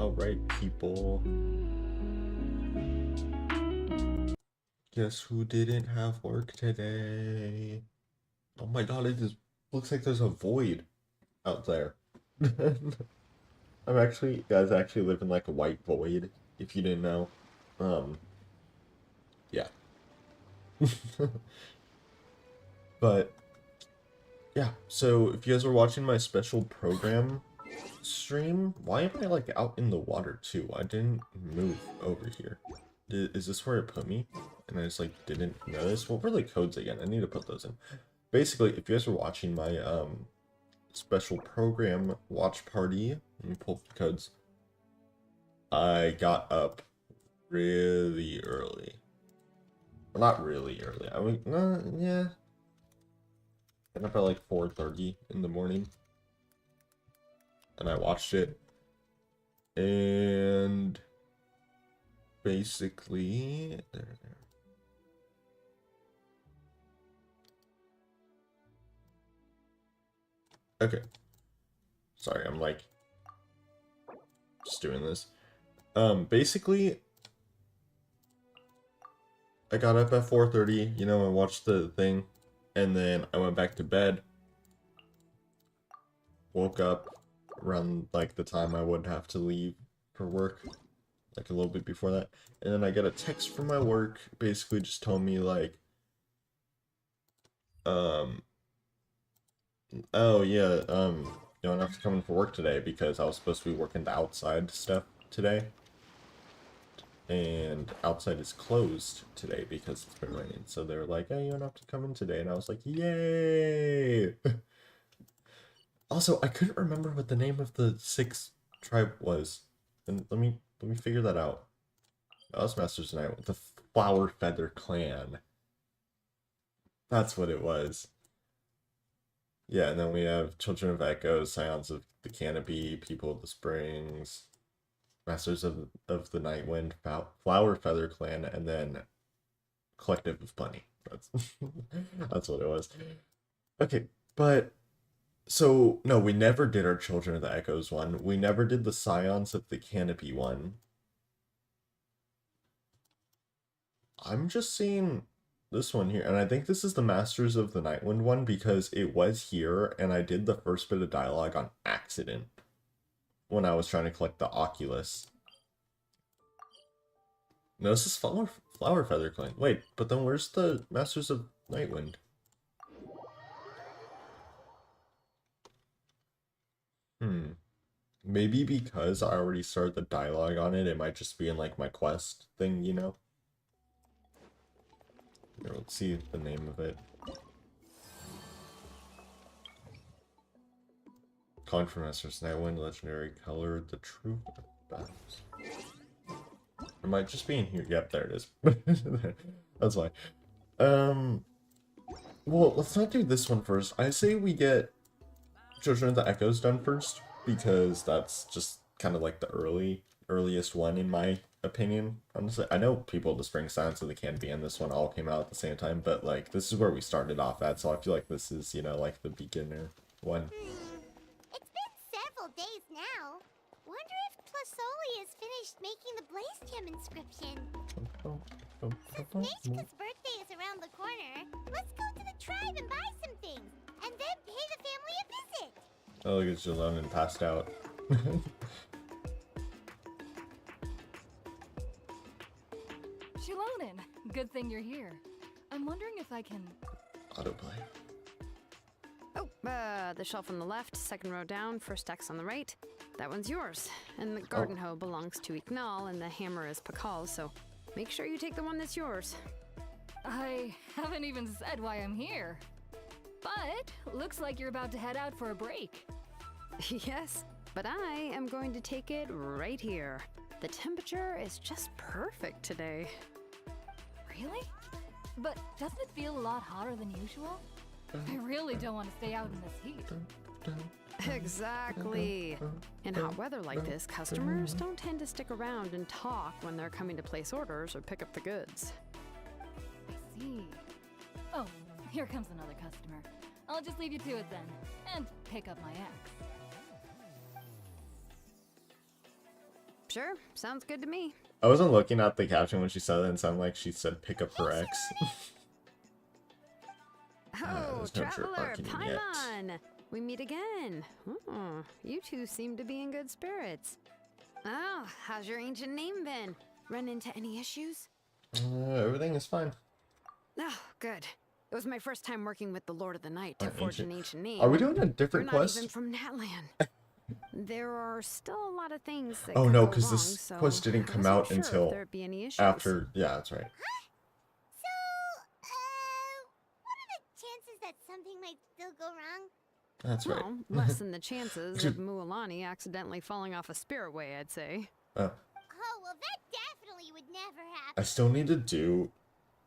Alright, people. Guess who didn't have work today? Oh my god, it just looks like there's a void out there. Guys, actually live in like a white void, if you didn't know. Um, yeah. But, yeah, so if you guys are watching my special program stream, why am I like out in the water too? I didn't move over here. Is this where it put me? And I just like didn't notice. What were the codes again? I need to put those in. Basically, if you guys are watching my special program watch party, let me pull up the codes. I got up really early. Well, not really early. I mean, yeah. Got up at like 4:30 in the morning. And I watched it. And basically, there. Okay. Sorry, I'm like just doing this. Basically, I got up at 4:30, you know, I watched the thing, and then I went back to bed. Woke up around like the time I would have to leave for work, like a little bit before that. And then I get a text from my work, basically just told me like, um, oh yeah, you don't have to come in for work today because I was supposed to be working the outside stuff today. And outside is closed today because it's been raining. So they're like, hey, you don't have to come in today. And I was like, yay! Also, I couldn't remember what the name of the sixth tribe was. And let me figure that out. That was Masters Night. The Flower Feather Clan. That's what it was. Yeah, and then we have Children of Echo, Scions of the Canopy, People of the Springs, Masters of the Night Wind, Flower Feather Clan, and then Collective of Bunny. That's that's what it was. Okay, but so no, we never did our Children of the Echoes one. We never did the Scions of the Canopy one. I'm just seeing this one here, and I think this is the Masters of the Nightwind one because it was here, and I did the first bit of dialogue on accident when I was trying to collect the Oculus. No, this is Flower Feather Clan. Wait, but then where's the Masters of Nightwind? Maybe because I already started the dialogue on it, it might just be in like my quest thing, you know? Here, let's see the name of it. Calling for Masters Nightwind, Legendary Color, the Truth of Battles. It might just be in here. Yep, there it is. That's why. Well, let's not do this one first. I say we get Children of the Echoes done first, because that's just kind of like the earliest one in my opinion. Honestly, I know People of the Spring, Silence of the Canopy, and this one all came out at the same time, but like this is where we started off at, so I feel like this is, you know, like the beginner one. It's been several days now. Wonder if Tlasoli has finished making the Blaze Gem inscription. Since Nishka's birthday is around the corner, let's go to the tribe and buy some things, and then pay the family a visit. Oh, look at Jalon and passed out. Shilonin, good thing you're here. I'm wondering if I can... Autoplay. Oh, the shelf on the left, second row down, first X on the right. That one's yours. And the garden hoe belongs to Ignal, and the hammer is Pakal's, so make sure you take the one that's yours. I haven't even said why I'm here. But looks like you're about to head out for a break. Yes, but I am going to take it right here. The temperature is just perfect today. Really? But doesn't it feel a lot hotter than usual? I really don't want to stay out in this heat. Exactly. In hot weather like this, customers don't tend to stick around and talk when they're coming to place orders or pick up the goods. I see. Oh, here comes another customer. I'll just leave you to it then, and pick up my ex. Sure, sounds good to me. I wasn't looking at the caption when she said it and it sounded like she said pick up her ex. Oh, there's no drip traveler, marking Paimon! yet. We meet again. Oh, you two seem to be in good spirits. Oh, how's your ancient name been? Run into any issues? Everything is fine. Oh, good. It was my first time working with the Lord of the Night to An forge ancient- an ancient name. Are we doing a You're different not quest? even from Natland. There are still a lot of things that Oh could no, go because wrong, this so quest didn't I come wasn't out sure if until there'd be any issues. after. Yeah, that's right. So, what are the chances that something might still go wrong? That's right. Well, less than the chances of Mualani accidentally falling off a spiritway, I'd say. Oh, well, that definitely would never happen. I still need to do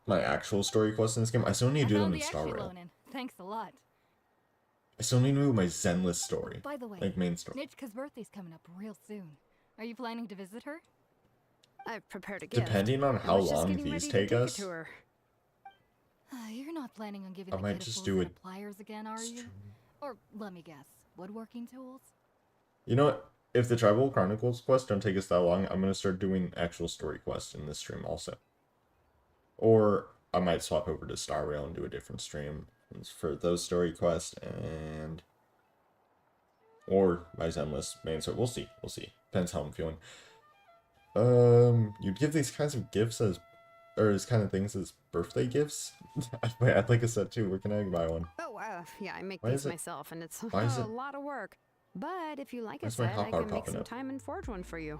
my actual story quests in this game. I still need to do them found in the Star Rail. Exulonin. Thanks a lot. I still need to do my Zenless story. By the way, Like main story. Nitchka's birthday's coming up real soon. Are you planning to visit her? I've prepared a gift. Depending on I how was just long getting these ready to take take us. it to her. You're not planning on giving I the might kid a just full do set it- of pliers again, are you? Or, let me guess, woodworking tools? You know what? If the Tribal Chronicles quest don't take us that long, I'm going to start doing actual story quests in this stream also. Or I might swap over to Star Rail and do a different stream for those story quests and... Or my Zenless main story. We'll see. We'll see. Depends how I'm feeling. You'd give these kinds of gifts as... Or as kind of things as birthday gifts? Wait, I'd like a set too. Where can I buy one? Oh, yeah, I make Why these is it- myself, and it's why is a it- lot of work. But if you like a Why's my set, I hotbar can make popping some up? time and forge one for you.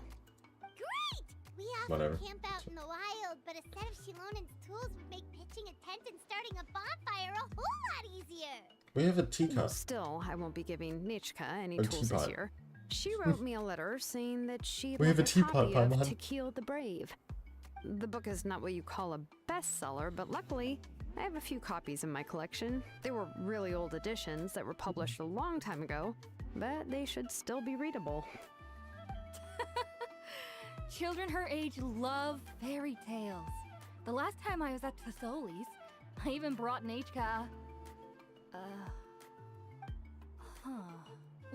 Great! We often Whatever. camp out in the wild, but a set of Shilonen's tools would make pitching a tent and starting a bonfire a whole lot easier. We have a Well, teacup. still, I won't be giving Nichka any A tools this teapot. year. She wrote me a letter saying that she'd We have like a teapot, copy of Paimon. To Kill the Brave. The book is not what you call a bestseller, but luckily, I have a few copies in my collection. They were really old editions that were published a long time ago, but they should still be readable. Children her age love fairy tales. The last time I was at Thesoli's, I even brought Nechka.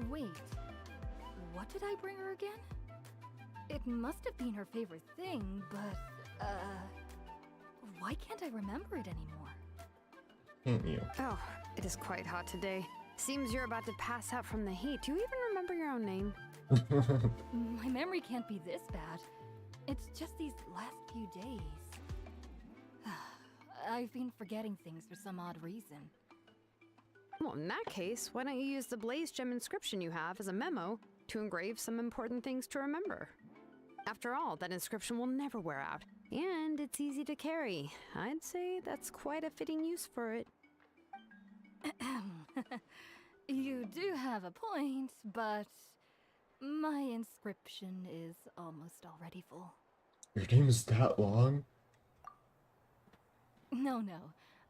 Wait. What did I bring her again? It must have been her favorite thing, but, why can't I remember it anymore? Can't you? Oh, it is quite hot today. Seems you're about to pass out from the heat. Do you even remember your own name? My memory can't be this bad. It's just these last few days. I've been forgetting things for some odd reason. Well, in that case, why don't you use the Blaze Gem inscription you have as a memo to engrave some important things to remember? After all, that inscription will never wear out, and it's easy to carry. I'd say that's quite a fitting use for it. You do have a point, but my inscription is almost already full. Your name is that long? No.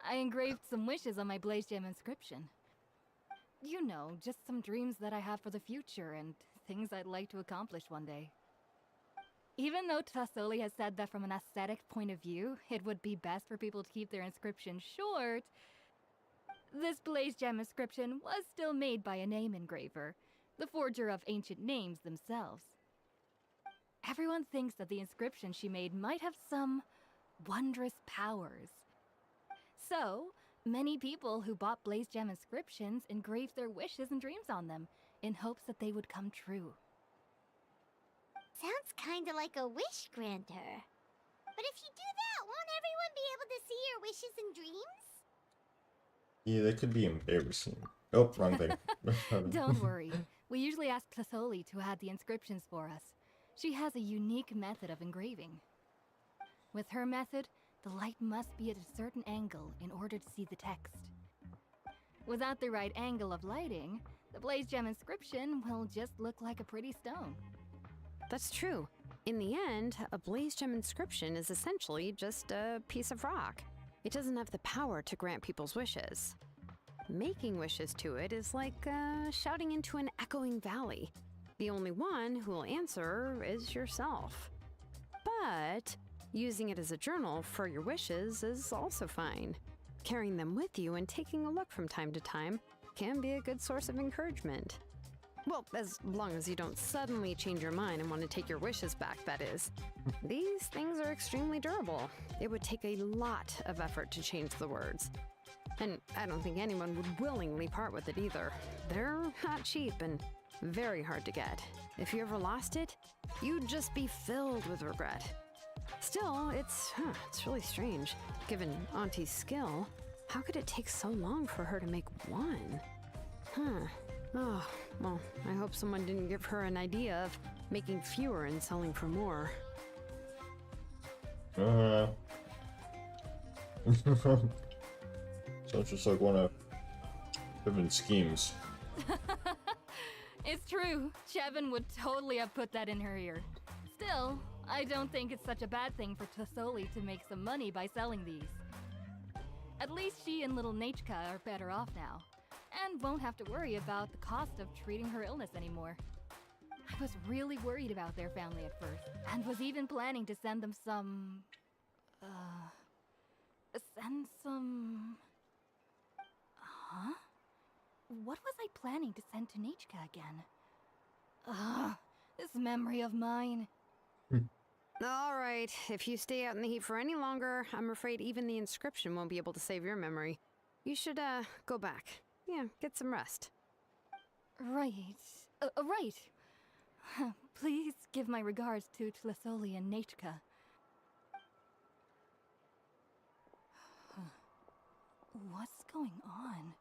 I engraved some wishes on my Blaze Gem inscription. You know, just some dreams that I have for the future and things I'd like to accomplish one day. Even though Tassoli has said that from an aesthetic point of view, it would be best for people to keep their inscription short, this Blaze Gem inscription was still made by a name engraver, the forger of ancient names themselves. Everyone thinks that the inscription she made might have some wondrous powers. So, many people who bought Blaze Gem inscriptions engraved their wishes and dreams on them, in hopes that they would come true. Sounds kinda like a wish granter. But if you do that, won't everyone be able to see your wishes and dreams? Yeah, that could be embarrassing. Oh, wrong thing. Don't worry, we usually ask Tassoli to add the inscriptions for us. She has a unique method of engraving. With her method, the light must be at a certain angle in order to see the text. Without the right angle of lighting, the Blaze Gem inscription will just look like a pretty stone. That's true. In the end, a Blaze Gem inscription is essentially just a piece of rock. It doesn't have the power to grant people's wishes. Making wishes to it is like shouting into an echoing valley. The only one who will answer is yourself. But using it as a journal for your wishes is also fine. Carrying them with you and taking a look from time to time can be a good source of encouragement. Well, as long as you don't suddenly change your mind and want to take your wishes back, that is. These things are extremely durable. It would take a lot of effort to change the words. And I don't think anyone would willingly part with it either. They're not cheap and very hard to get. If you ever lost it, you'd just be filled with regret. Still, it's really strange. Given Auntie's skill, how could it take so long for her to make one? Oh, well, I hope someone didn't give her an idea of making fewer and selling for more. So it's just like one of different schemes. It's true. Chevin would totally have put that in her ear. Still, I don't think it's such a bad thing for Tasoli to make some money by selling these. At least she and little Nachka are better off now, and won't have to worry about the cost of treating her illness anymore. I was really worried about their family at first, and was even planning to send them some... Huh? What was I planning to send to Nachka again? This memory of mine. All right, if you stay out in the heat for any longer, I'm afraid even the inscription won't be able to save your memory. You should, go back. Yeah, get some rest. Right. Right. Please give my regards to Tlisoli and Nachka. What's going on?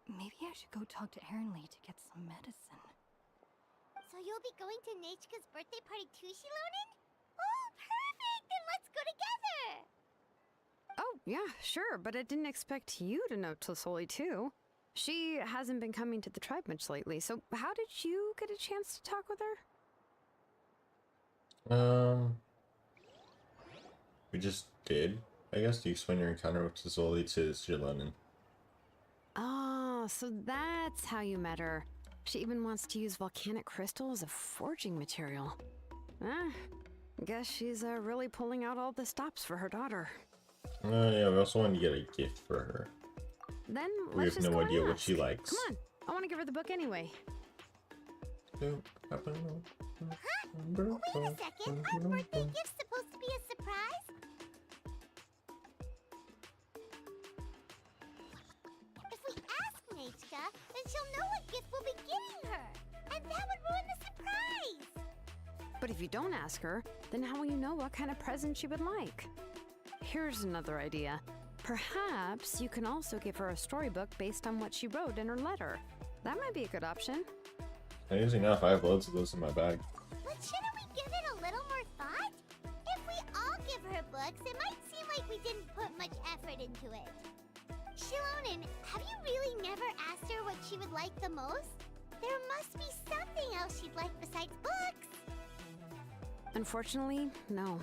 Maybe I should go talk to Ernly to get some medicine. So you'll be going to Nachka's birthday party too, Shilonen? Oh, perfect! Then let's go together! Oh, yeah, sure, but I didn't expect you to know Tlisoli too. She hasn't been coming to the tribe much lately, so how did you get a chance to talk with her? We just did. I guess you explain your encounter with Tizoli to Shilonen. Oh, so that's how you met her. She even wants to use volcanic crystal as a forging material. Guess she's really pulling out all the stops for her daughter. Yeah, we also wanted to get a gift for her. Then We let's have just no go idea and what she ask. likes. Come on, I want to give her the book anyway. Wait a second, our birthday gift's supposed to be a surprise? If we ask Nachka, then she'll know what gift we'll be getting her. And that would ruin the surprise! But if you don't ask her, then how will you know what kind of present she would like? Here's another idea. Perhaps you can also give her a storybook based on what she wrote in her letter. That might be a good option. Easy enough, I have loads of those in my bag. But shouldn't we give it a little more thought? If we all give her books, it might seem like we didn't put much effort into it. Shilonen, have you really never asked her what she would like the most? There must be something else she'd like besides books. Unfortunately, no.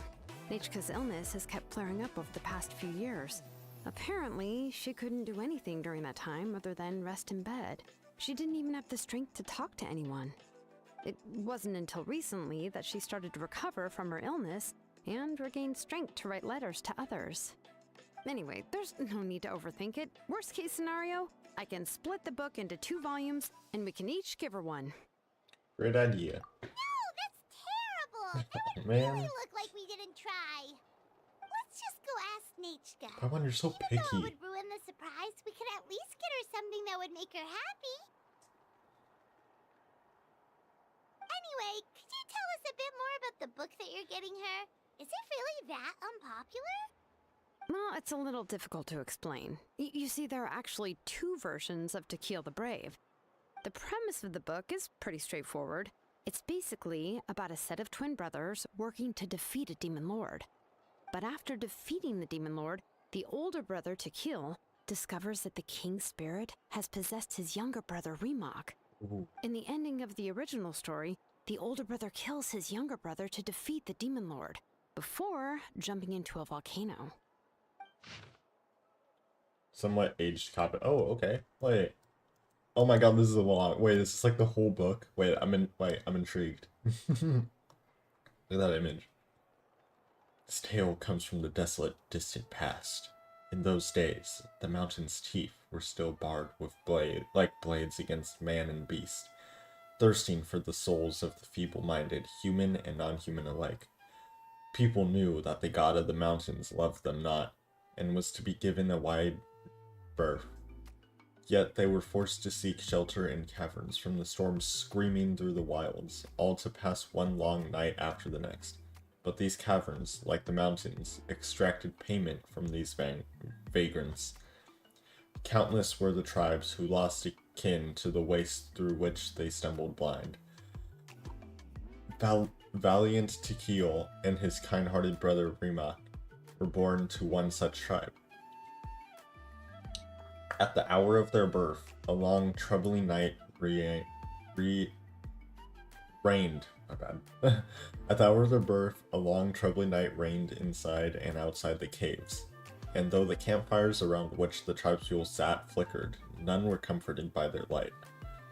Nachka's illness has kept flaring up over the past few years. Apparently, she couldn't do anything during that time other than rest in bed. She didn't even have the strength to talk to anyone. It wasn't until recently that she started to recover from her illness and regained strength to write letters to others. Anyway, there's no need to overthink it. Worst case scenario, I can split the book into 2 volumes and we can each give her one. Great idea. No, that's terrible. That would Man. really look like we didn't try. Let's just go ask Nachka. Paimon, you're so Even though it picky. would ruin the surprise, we could at least get her something that would make her happy. Anyway, could you tell us a bit more about the book that you're getting her? Is it really that unpopular? Well, it's a little difficult to explain. You see, there are actually 2 versions of To Kill the Brave. The premise of the book is pretty straightforward. It's basically about a set of twin brothers working to defeat a demon lord. But after defeating the demon lord, the older brother, To Kill, discovers that the king's spirit has possessed his younger brother, Remok. Ooh. In the ending of the original story, the older brother kills his younger brother to defeat the demon lord, before jumping into a volcano. Somewhat aged copy. Oh, okay. Wait. Oh my god, this is a long. Wait, this is like the whole book. Wait, I'm intrigued. Look at that image. This tale comes from the desolate, distant past. In those days, the mountain's teeth were still barred with blades against man and beast. thirsting for the souls of the feeble-minded, human and non-human alike. People knew that the god of the mountains loved them not, and was to be given a wide berth. Yet they were forced to seek shelter in caverns from the storms screaming through the wilds, all to pass one long night after the next. But these caverns, like the mountains, extracted payment from these vagrants. Countless were the tribes who lost a kin to the waste through which they stumbled blind. Valiant Tikil and his kind-hearted brother Rimak were born to one such tribe. At the hour of their birth, a long, troubling night reigned. At the hour of their birth, a long, troubling night reigned inside and outside the caves. And though the campfires around which the tribespeople sat flickered, none were comforted by their light.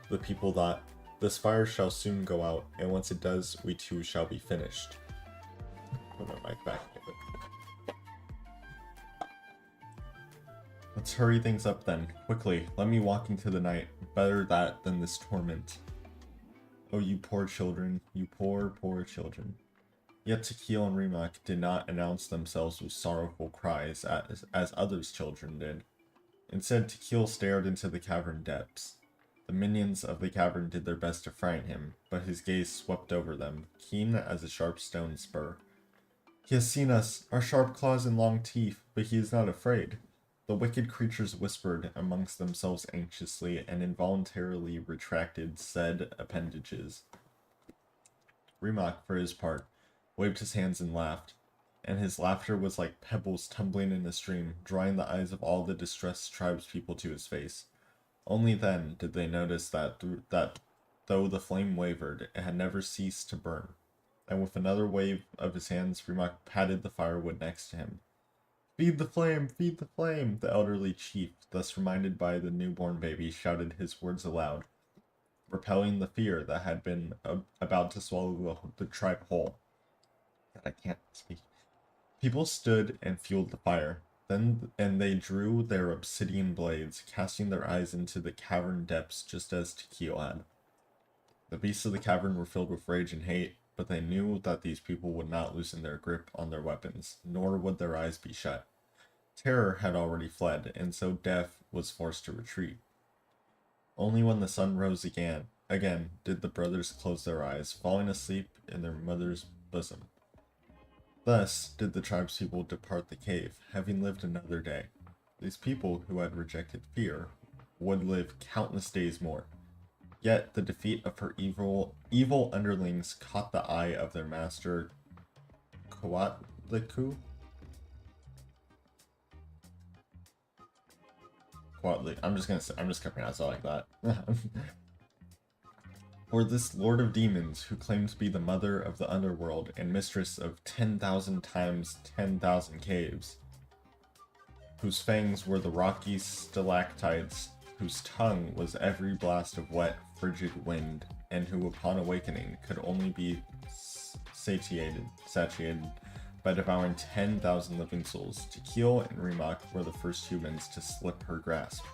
The people thought, "This fire shall soon go out, and once it does, we too shall be finished." Put my mic back a bit. Let's hurry things up then. Quickly, let me walk into the night. Better that than this torment. Oh, you poor children, you poor, poor children. Yet Tikil and Rimak did not announce themselves with sorrowful cries as others' children did. Instead, Tikil stared into the cavern depths. The minions of the cavern did their best to frighten him, but his gaze swept over them, keen as a sharp stone spur. "He has seen us, our sharp claws and long teeth, but he is not afraid." The wicked creatures whispered amongst themselves anxiously and involuntarily retracted said appendages. Rimak, for his part, waved his hands and laughed, and his laughter was like pebbles tumbling in a stream, drawing the eyes of all the distressed tribespeople to his face. Only then did they notice that though the flame wavered, it had never ceased to burn, and with another wave of his hands, Rimak patted the firewood next to him. "Feed the flame! Feed the flame!" The elderly chief, thus reminded by the newborn baby, shouted his words aloud, repelling the fear that had been about to swallow the tribe whole. I can't speak. People stood and fueled the fire. And they drew their obsidian blades, casting their eyes into the cavern depths just as Tikio had. The beasts of the cavern were filled with rage and hate, but they knew that these people would not loosen their grip on their weapons, nor would their eyes be shut. Terror had already fled, and so death was forced to retreat. Only when the sun rose again did the brothers close their eyes, falling asleep in their mother's bosom. Thus did the tribespeople depart the cave, having lived another day. These people who had rejected fear would live countless days more. Yet the defeat of her evil underlings caught the eye of their master, Coatlicue. I'm just gonna pronounce it like that. For this lord of demons, who claimed to be the mother of the underworld and mistress of 10,000 times 10,000 caves, whose fangs were the rocky stalactites, whose tongue was every blast of wet, frigid wind, and who upon awakening could only be satiated by devouring 10,000 living souls, Tikil and Rimak were the first humans to slip her grasp.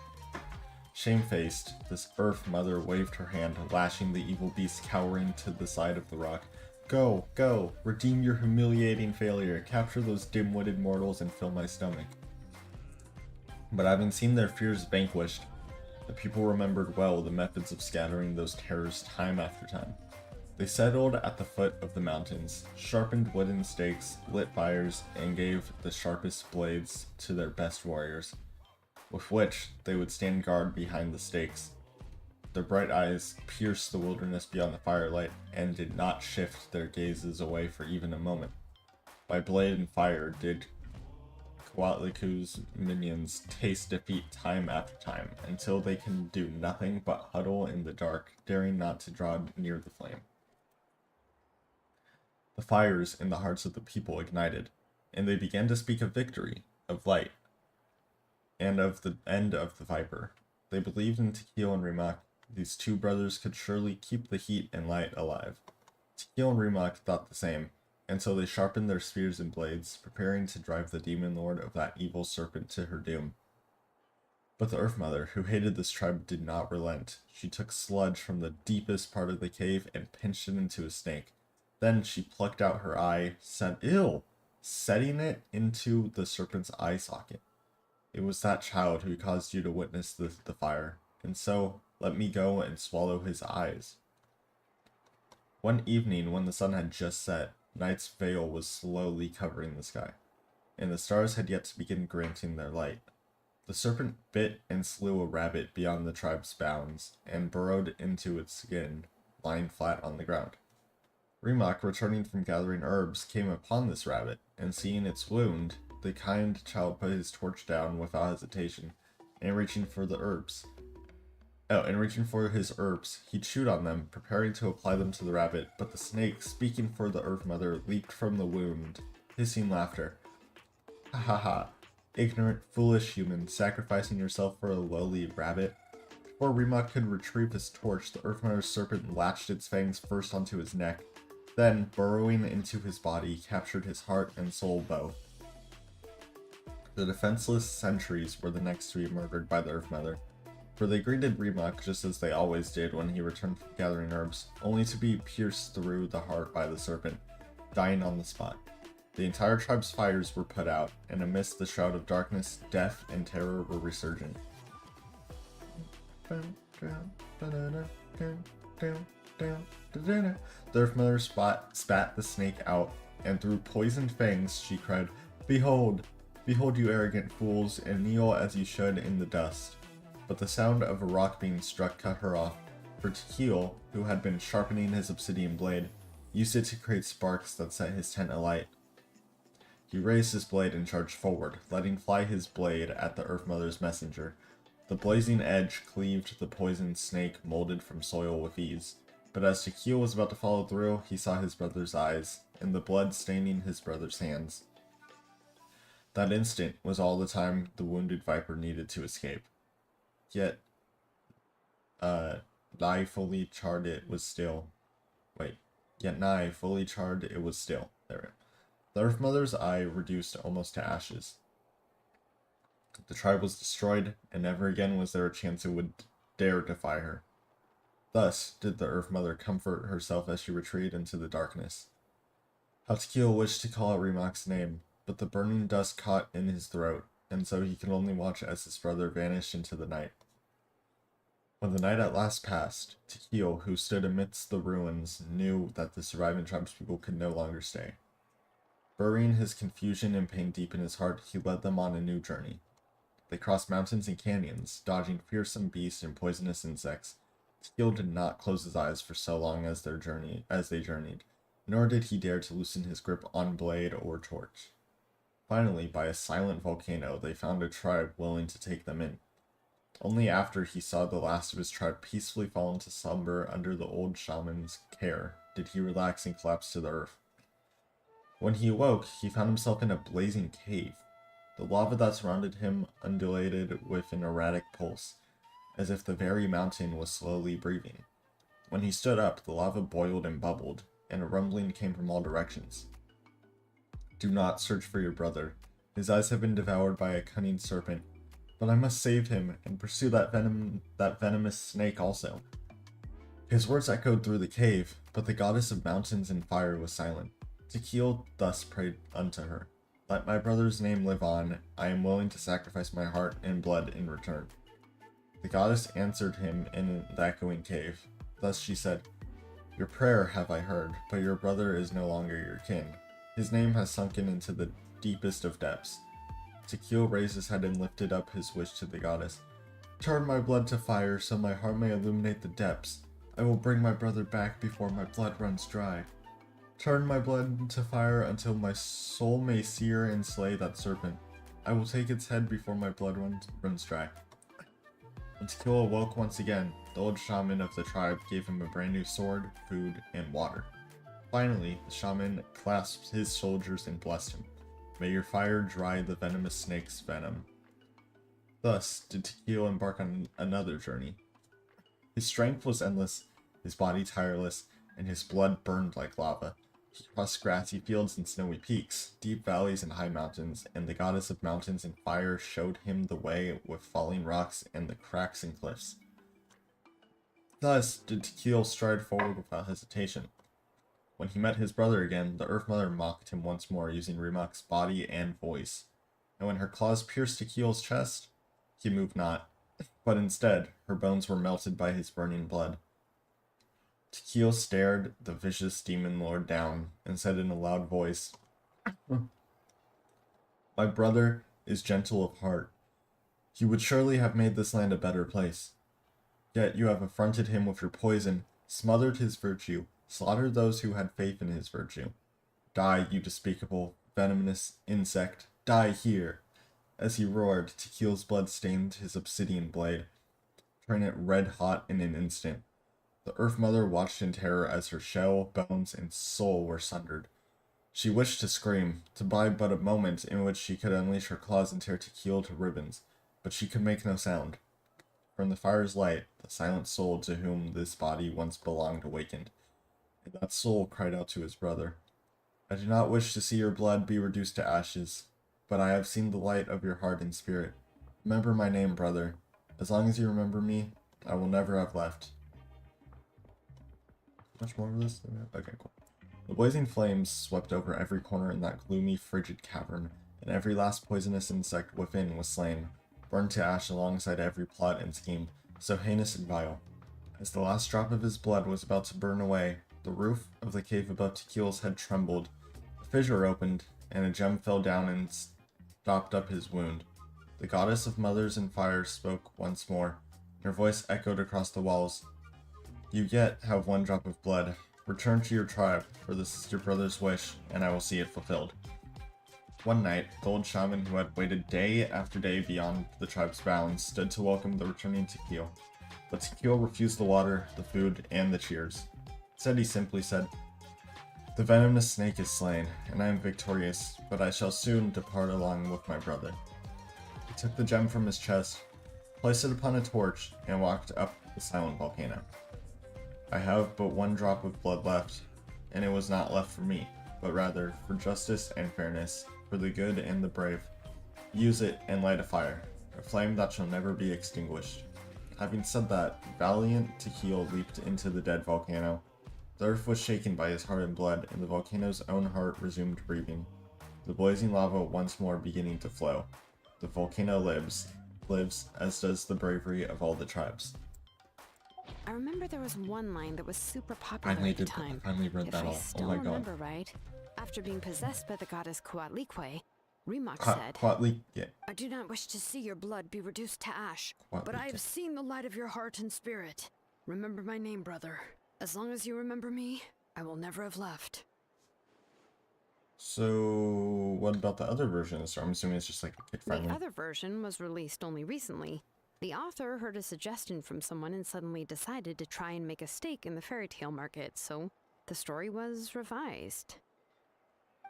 Shamefaced, this Earth Mother waved her hand, lashing the evil beast cowering to the side of the rock. "Go, go, redeem your humiliating failure, capture those dim-witted mortals and fill my stomach." But having seen their fears vanquished, the people remembered well the methods of scattering those terrors time after time. They settled at the foot of the mountains, sharpened wooden stakes, lit fires, and gave the sharpest blades to their best warriors, with which they would stand guard behind the stakes. Their bright eyes pierced the wilderness beyond the firelight, and did not shift their gazes away for even a moment. By blade and fire did Coatlicue's minions taste defeat time after time, until they can do nothing but huddle in the dark, daring not to draw near the flame. The fires in the hearts of the people ignited, and they began to speak of victory, of light, and of the end of the Viper. They believed in Tikil and Rimak. These two brothers could surely keep the heat and light alive. Tikil and Rimak thought the same, and so they sharpened their spears and blades, preparing to drive the demon lord of that evil serpent to her doom. But the Earth Mother, who hated this tribe, did not relent. She took sludge from the deepest part of the cave and pinched it into a snake. Then she plucked out her eye, setting it into the serpent's eye socket. It was that child who caused you to witness the fire, and so let me go and swallow his eyes. One evening, when the sun had just set, night's veil was slowly covering the sky, and the stars had yet to begin granting their light. The serpent bit and slew a rabbit beyond the tribe's bounds, and burrowed into its skin, lying flat on the ground. Remak, returning from gathering herbs, came upon this rabbit, and seeing its wound, the kind child put his torch down without hesitation, and reaching for his herbs, he chewed on them, preparing to apply them to the rabbit, but the snake, speaking for the Earth Mother, leaped from the wound, hissing laughter. Ha ha ha. Ignorant, foolish human, sacrificing yourself for a lowly rabbit. Before Remak could retrieve his torch, the Earth Mother's serpent latched its fangs first onto his neck, then, burrowing into his body, captured his heart and soul both. The defenseless sentries were the next to be murdered by the Earth Mother, for they greeted Remak just as they always did when he returned from gathering herbs, only to be pierced through the heart by the serpent, dying on the spot. The entire tribe's fires were put out, and amidst the shroud of darkness, death and terror were resurgent. The Earth Mother spat the snake out, and through poisoned fangs she cried, "Behold! Behold, you arrogant fools, and kneel as you should in the dust." But the sound of a rock being struck cut her off, for Tequil, who had been sharpening his obsidian blade, used it to create sparks that set his tent alight. He raised his blade and charged forward, letting fly his blade at the Earth Mother's messenger. The blazing edge cleaved the poisoned snake molded from soil with ease, but as Tequil was about to follow through, he saw his brother's eyes, and the blood staining his brother's hands. That instant was all the time the wounded viper needed to escape. Yet, nigh fully charred it was still. Nigh fully charred it was still. There. The Earth Mother's eye reduced almost to ashes. The tribe was destroyed, and never again was there a chance it would dare defy her. Thus did the Earth Mother comfort herself as she retreated into the darkness. Tequil wished to call out Remak's name, but the burning dust caught in his throat, and so he could only watch as his brother vanished into the night. When the night at last passed, Tequil, who stood amidst the ruins, knew that the surviving tribespeople could no longer stay. Burying his confusion and pain deep in his heart, he led them on a new journey. They crossed mountains and canyons, dodging fearsome beasts and poisonous insects. Tequil did not close his eyes for so long as they journeyed, nor did he dare to loosen his grip on blade or torch. Finally, by a silent volcano, they found a tribe willing to take them in. Only after he saw the last of his tribe peacefully fall into slumber under the old shaman's care did he relax and collapse to the earth. When he awoke, he found himself in a blazing cave. The lava that surrounded him undulated with an erratic pulse, as if the very mountain was slowly breathing. When he stood up, the lava boiled and bubbled, and a rumbling came from all directions. "Do not search for your brother. His eyes have been devoured by a cunning serpent. But I must save him and pursue that venomous snake also." His words echoed through the cave, but the goddess of mountains and fire was silent. Tequil thus prayed unto her, "Let my brother's name live on. I am willing to sacrifice my heart and blood in return." The goddess answered him in the echoing cave. Thus she said, "Your prayer have I heard, but your brother is no longer your kin. His name has sunken into the deepest of depths." Tequil raised his head and lifted up his wish to the goddess. "Turn my blood to fire so my heart may illuminate the depths. I will bring my brother back before my blood runs dry. Turn my blood to fire until my soul may sear and slay that serpent. I will take its head before my blood runs dry." When Tequil awoke once again, the old shaman of the tribe gave him a brand new sword, food, and water. Finally, the shaman clasped his soldiers and blessed him. "May your fire dry the venomous snake's venom." Thus did Tequil embark on another journey. His strength was endless, his body tireless, and his blood burned like lava. He crossed grassy fields and snowy peaks, deep valleys and high mountains, and the goddess of mountains and fire showed him the way with falling rocks and the cracks and cliffs. Thus did Tekiel stride forward without hesitation. When he met his brother again, the Earth Mother mocked him once more using Rimak's body and voice. And when her claws pierced Tekiel's chest, he moved not, but instead her bones were melted by his burning blood. Tekiel stared the vicious demon lord down and said in a loud voice, "My brother is gentle of heart. He would surely have made this land a better place. Yet you have affronted him with your poison, smothered his virtue, slaughtered those who had faith in his virtue. Die, you despicable, venomous insect, die here!" As he roared, Tekiel's blood stained his obsidian blade, turning it red hot in an instant. The Earth Mother watched in terror as her shell, bones, and soul were sundered. She wished to scream, to buy but a moment in which she could unleash her claws and tear Tekiel to ribbons, but she could make no sound. From the fire's light, the silent soul to whom this body once belonged awakened, and that soul cried out to his brother, "I do not wish to see your blood be reduced to ashes, but I have seen the light of your heart and spirit. Remember my name, brother. As long as you remember me, I will never have left." Much more of this? Okay, cool. The blazing flames swept over every corner in that gloomy, frigid cavern, and every last poisonous insect within was slain, burned to ash alongside every plot and scheme, so heinous and vile. As the last drop of his blood was about to burn away, the roof of the cave above Tekiel's head trembled, a fissure opened, and a gem fell down and stopped up his wound. The goddess of mothers and fire spoke once more, and her voice echoed across the walls. "You yet have one drop of blood. Return to your tribe, for this is your brother's wish, and I will see it fulfilled." One night, the old shaman who had waited day after day beyond the tribe's bounds stood to welcome the returning Tekiel. But Tekiel refused the water, the food, and the cheers. Instead, he simply said, "The venomous snake is slain, and I am victorious, but I shall soon depart along with my brother." He took the gem from his chest, placed it upon a torch, and walked up the silent volcano. "I have but one drop of blood left, and it was not left for me, but rather for justice and fairness, for the good and the brave. Use it and light a fire, a flame that shall never be extinguished." Having said that, valiant Tekiel leaped into the dead volcano. The earth was shaken by his heart and blood, and the volcano's own heart resumed breathing, the blazing lava once more beginning to flow. The volcano lives, as does the bravery of all the tribes. I remember there was one line that was super popular at the time. I finally read If that I all. still Oh my god. remember right, after being possessed by the goddess Coatlicue, Rimak said, Yeah. "I do not wish to see your blood be reduced to ash, but I have seen the light of your heart and spirit. Remember my name, brother. As long as you remember me, I will never have left." So, what about the other version? So I'm assuming it's just like a kid-friendly. The other version was released only recently. The author heard a suggestion from someone and suddenly decided to try and make a stake in the fairy tale market, so the story was revised.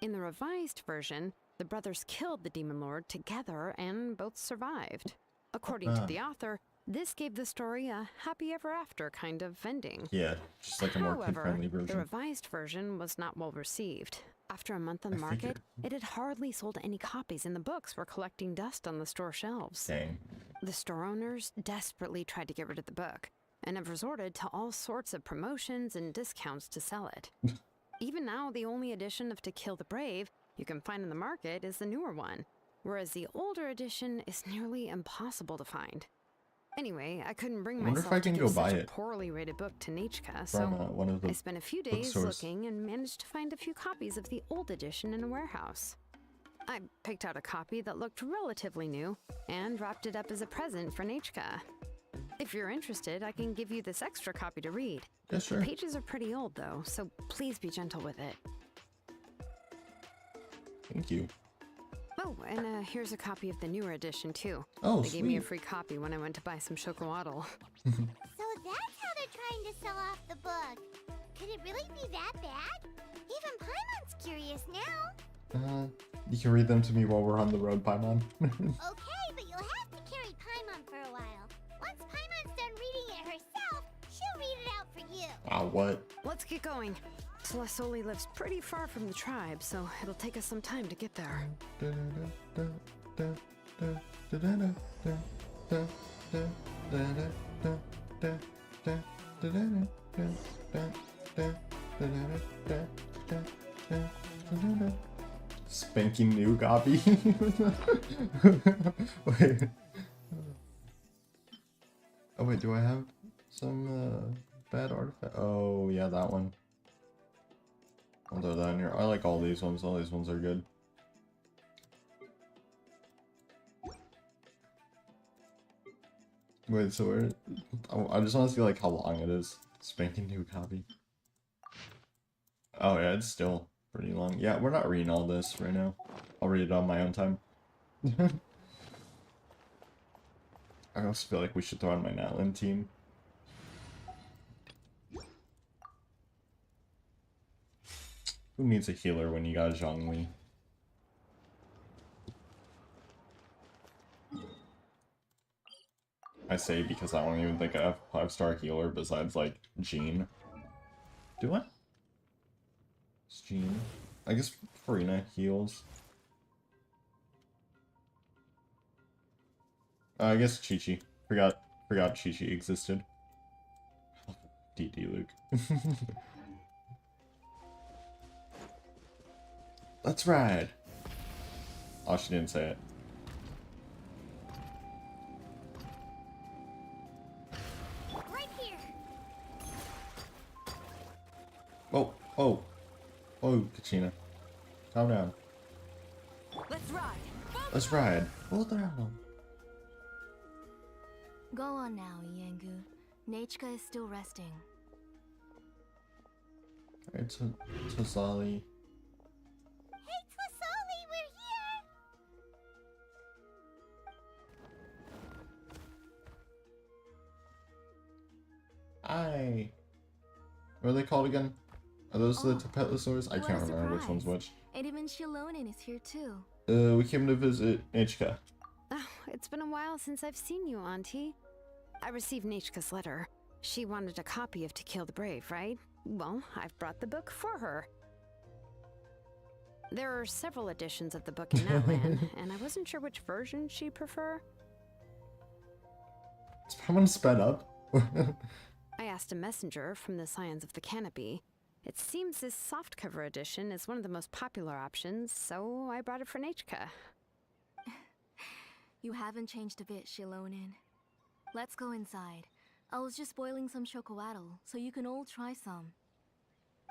In the revised version, the brothers killed the demon lord together and both survived. According to the author, this gave the story a happy ever after kind of ending. Yeah, just like a more However, kid-friendly the version. revised version was not well received. After a month on the market, it had hardly sold any copies, and the books were collecting dust on the store shelves. Dang. The store owners desperately tried to get rid of the book, and have resorted to all sorts of promotions and discounts to sell it. Even now, the only edition of To Kill the Brave you can find in the market is the newer one, whereas the older edition is nearly impossible to find. Anyway, I couldn't bring I wonder if myself I to can give go buy such a it poorly rated book to Nechka, from so one of the I spent a few days bookstores. looking and managed to find a few copies of the old edition in a warehouse. I picked out a copy that looked relatively new and wrapped it up as a present for Nechka. If you're interested, I can give you this extra copy to read. Yeah, sure. The pages are pretty old though, so please be gentle with it. Thank you. Oh, and here's a copy of the newer edition too. Oh, They gave me a sweet. free copy when I went to buy some chocolatl. So that's how they're trying to sell off the book. Could it really be that bad? Even Paimon's curious now. You can read them to me while we're on the road, Paimon. Okay, but you'll have to carry Paimon for a while. Once Paimon's done reading it herself, she'll read it out for you. Wow, what? Let's get going. Tlasoli lives pretty far from the tribe, so it'll take us some time to get there. Spanking new Gabi. Wait. Oh wait, do I have some bad artifact? Oh yeah, that one. I'll throw that in here. I like all these ones. All these ones are good. Wait, so where? I just want to see like how long it is. Spanking new copy. Oh yeah, it's still pretty long. Yeah, we're not reading all this right now. I'll read it on my own time. I also feel like we should throw on my Natlan team. Who needs a healer when you got Zhongli? I say because I don't even think I have a 5-star healer besides like Jean. Do I? It's Jean. I guess Farina heals. I guess Chi-Chi. Forgot Chi-Chi existed. DD Luke. Let's ride. Oh, she didn't say it. Right here. Oh, Kachina. Calm down. Let's ride. Let's ride. Hold on. Go on now, Yengu. Nachika is still resting. Alright, so Tazali. Hey, Tlasoli, we're here. What are they called again? Are those the Oh, Tapetlosaurs? I what can't a remember which one's surprise. which. And even Shilonen is here too. We came to visit Ichika. Oh, it's been a while since I've seen you, Auntie. I received Nachika's letter. She wanted a copy of To Kill the Brave, right? Well, I've brought the book for her. There are several editions of the book in Natlan, and I wasn't sure which version she'd prefer. Is someone sped up? I asked a messenger from the Scions of the Canopy. It seems this softcover edition is one of the most popular options, so I brought it for Nachika. You haven't changed a bit, Shilonen. Let's go inside. I was just boiling some chocoatl, so you can all try some.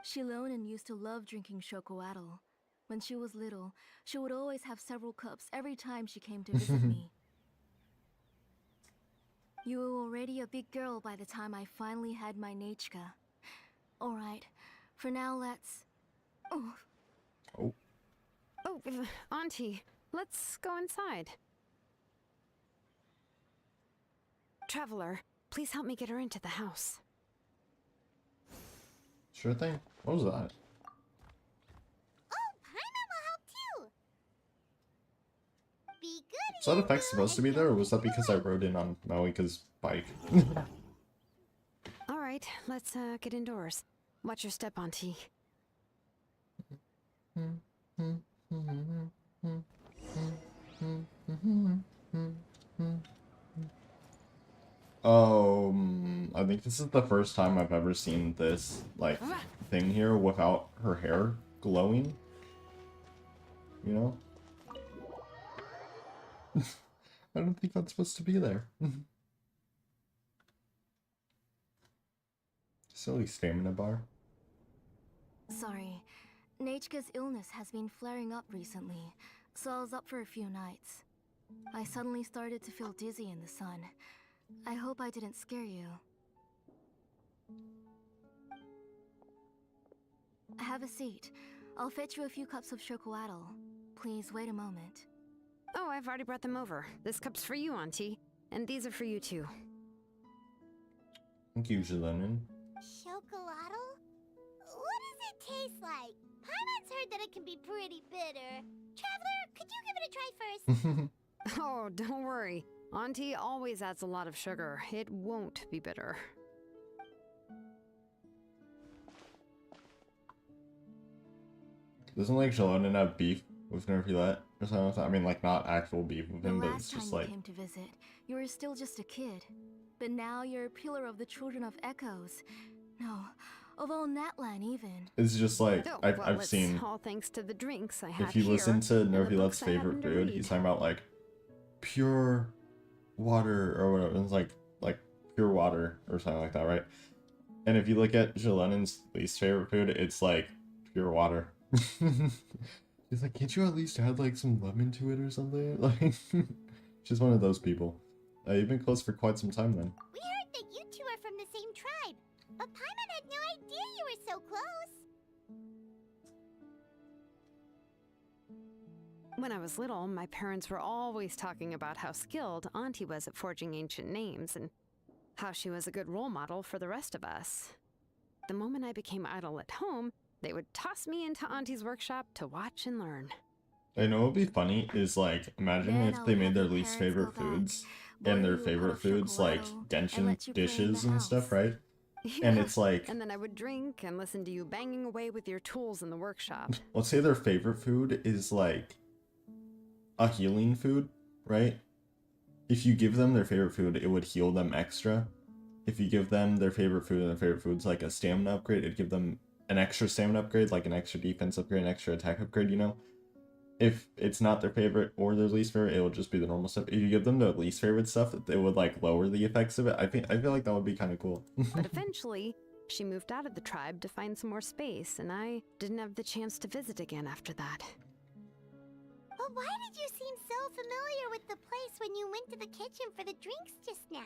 Shilonen used to love drinking chocoatl. When she was little, she would always have several cups every time she came to visit me. You were already a big girl by the time I finally had my Nachika. Alright, for now let's... Oh, Oh, Auntie, let's go inside. Traveler, please help me get her into the house. Sure thing. What was that? Oh, Paimon will help too. Be good. Was that effect Yengu, supposed to and be there, or don't was that do because I it. rode in on Maoika's bike? All right, let's get indoors. Watch your step, Auntie. I think this is the first time I've ever seen this, like, thing here without her hair glowing. You know? I don't think that's supposed to be there. Silly stamina bar. sorry. Nachika's illness has been flaring up recently, so I was up for a few nights. I suddenly started to feel dizzy in the sun. I hope I didn't scare you. Have a seat. I'll fetch you a few cups of chocoatl. Please wait a moment. Oh, I've already brought them over. This cup's for you, Auntie. And these are for you, too. Thank you, Jelenin. Chocolatl? What does it taste like? Paimon's heard that it can be pretty bitter. Traveler, could you give it a try first? Oh, don't worry. Auntie always adds a lot of sugar. It won't be bitter. Doesn't like Shallonen have beef with Nerfulette or something like that? I mean, like not actual beef with The him, but last it's time just you like came to visit, you were still just a kid. But now you're a pillar of the Children of Echoes. No, of all Natlan even. it's just like Oh, I've well, I've it's seen. all thanks to the drinks I had If you here listen to and the Nerfulette's books I favorite happen to food, read. he's talking about like pure water or whatever. It's like pure water or something like that, right? And if you look at Jalenen's least favorite food, it's like pure water. He's like, can't you at least add like some lemon to it or something? Like, she's one of those people. You've been close for quite some time then. We heard that you two are from the same tribe, but Paimon had no idea you were so close. When I was little, my parents were always talking about how skilled Auntie was at forging ancient names and how she was a good role model for the rest of us. The moment I became idle at home, they would toss me into Auntie's workshop to watch and learn. I know what would be funny is like, imagine Then if I they would made have their your least parents favorite go back, foods boil and their you a pot favorite of foods like chocolate, and gentian let you play in dishes the and stuff, house. right? And Yeah, it's like, and then I would drink and listen to you banging away with your tools in the workshop. let's say their favorite food is like a healing food, right? If you give them their favorite food, it would heal them extra. If you give them their favorite food and their favorite food's like a stamina upgrade, it'd give them an extra stamina upgrade, like an extra defense upgrade, an extra attack upgrade, you know? If it's not their favorite or their least favorite, it will just be the normal stuff. If you give them the least favorite stuff, it would like lower the effects of it. I feel like that would be kind of cool. But eventually, she moved out of the tribe to find some more space, and I didn't have the chance to visit again after that. But why did you seem so familiar with the place when you went to the kitchen for the drinks just now?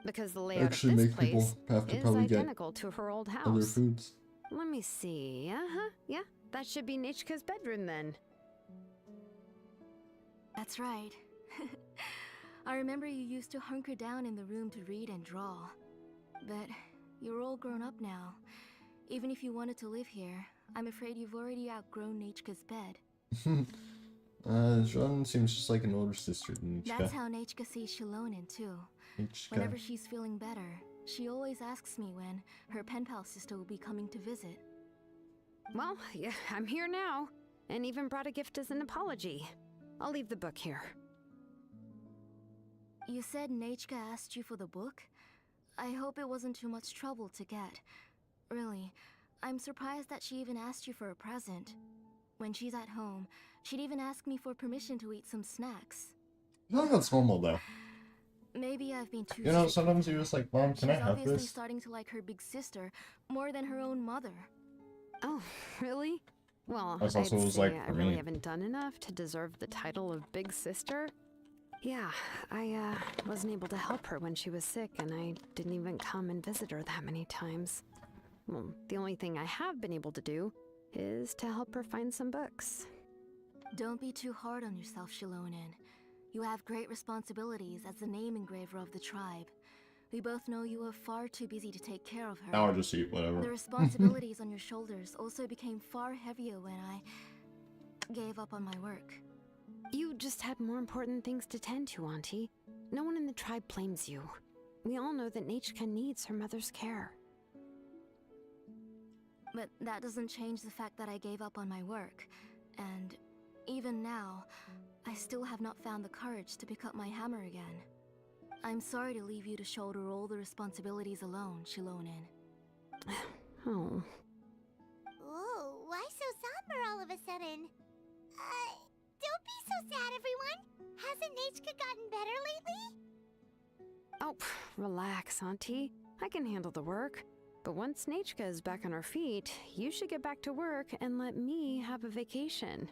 Because the layout Actually of this make people place have to is probably get identical to her old other house. foods. Let me see. Yeah, that should be Nichka's bedroom then. That's right. I remember you used to hunker down in the room to read and draw. But you're all grown up now. Even if you wanted to live here, I'm afraid you've already outgrown Nichka's bed. Jean seems just like an older sister than Nichka. That's how Nichka sees Shilonen too. Whenever she's feeling better, she always asks me when her pen pal sister will be coming to visit. Well, yeah, I'm here now, and even brought a gift as an apology. I'll leave the book here. You said Nichka asked you for the book? I hope it wasn't too much trouble to get. Really, I'm surprised that she even asked you for a present. When she's at home, she'd even ask me for permission to eat some snacks. I think that's normal though. Maybe I've been too You know, strict. sometimes you're just like, Mom, can I She's have obviously this? starting to like her big sister more than her own mother. Oh, really? Well, That's I'd also what it was say like I for really me. haven't done enough to deserve the title of Big Sister. Yeah, I wasn't able to help her when she was sick, and I didn't even come and visit her that many times. Well, the only thing I have been able to do is to help her find some books. Don't be too hard on yourself, Shilonen. You have great responsibilities as the name engraver of the tribe. We both know you are far too busy to take care of her. Now I just eat whatever. The responsibilities on your shoulders also became far heavier when I gave up on my work. You just had more important things to tend to, Auntie. No one in the tribe blames you. We all know that Nichka needs her mother's care. But that doesn't change the fact that I gave up on my work. And even now, I still have not found the courage to pick up my hammer again. I'm sorry to leave you to shoulder all the responsibilities alone, Shilonen. Oh. Whoa, why so somber all of a sudden? Don't be so sad, everyone. Hasn't Nichka gotten better lately? Oh, relax, Auntie. I can handle the work. But once Nichka is back on her feet, you should get back to work and let me have a vacation.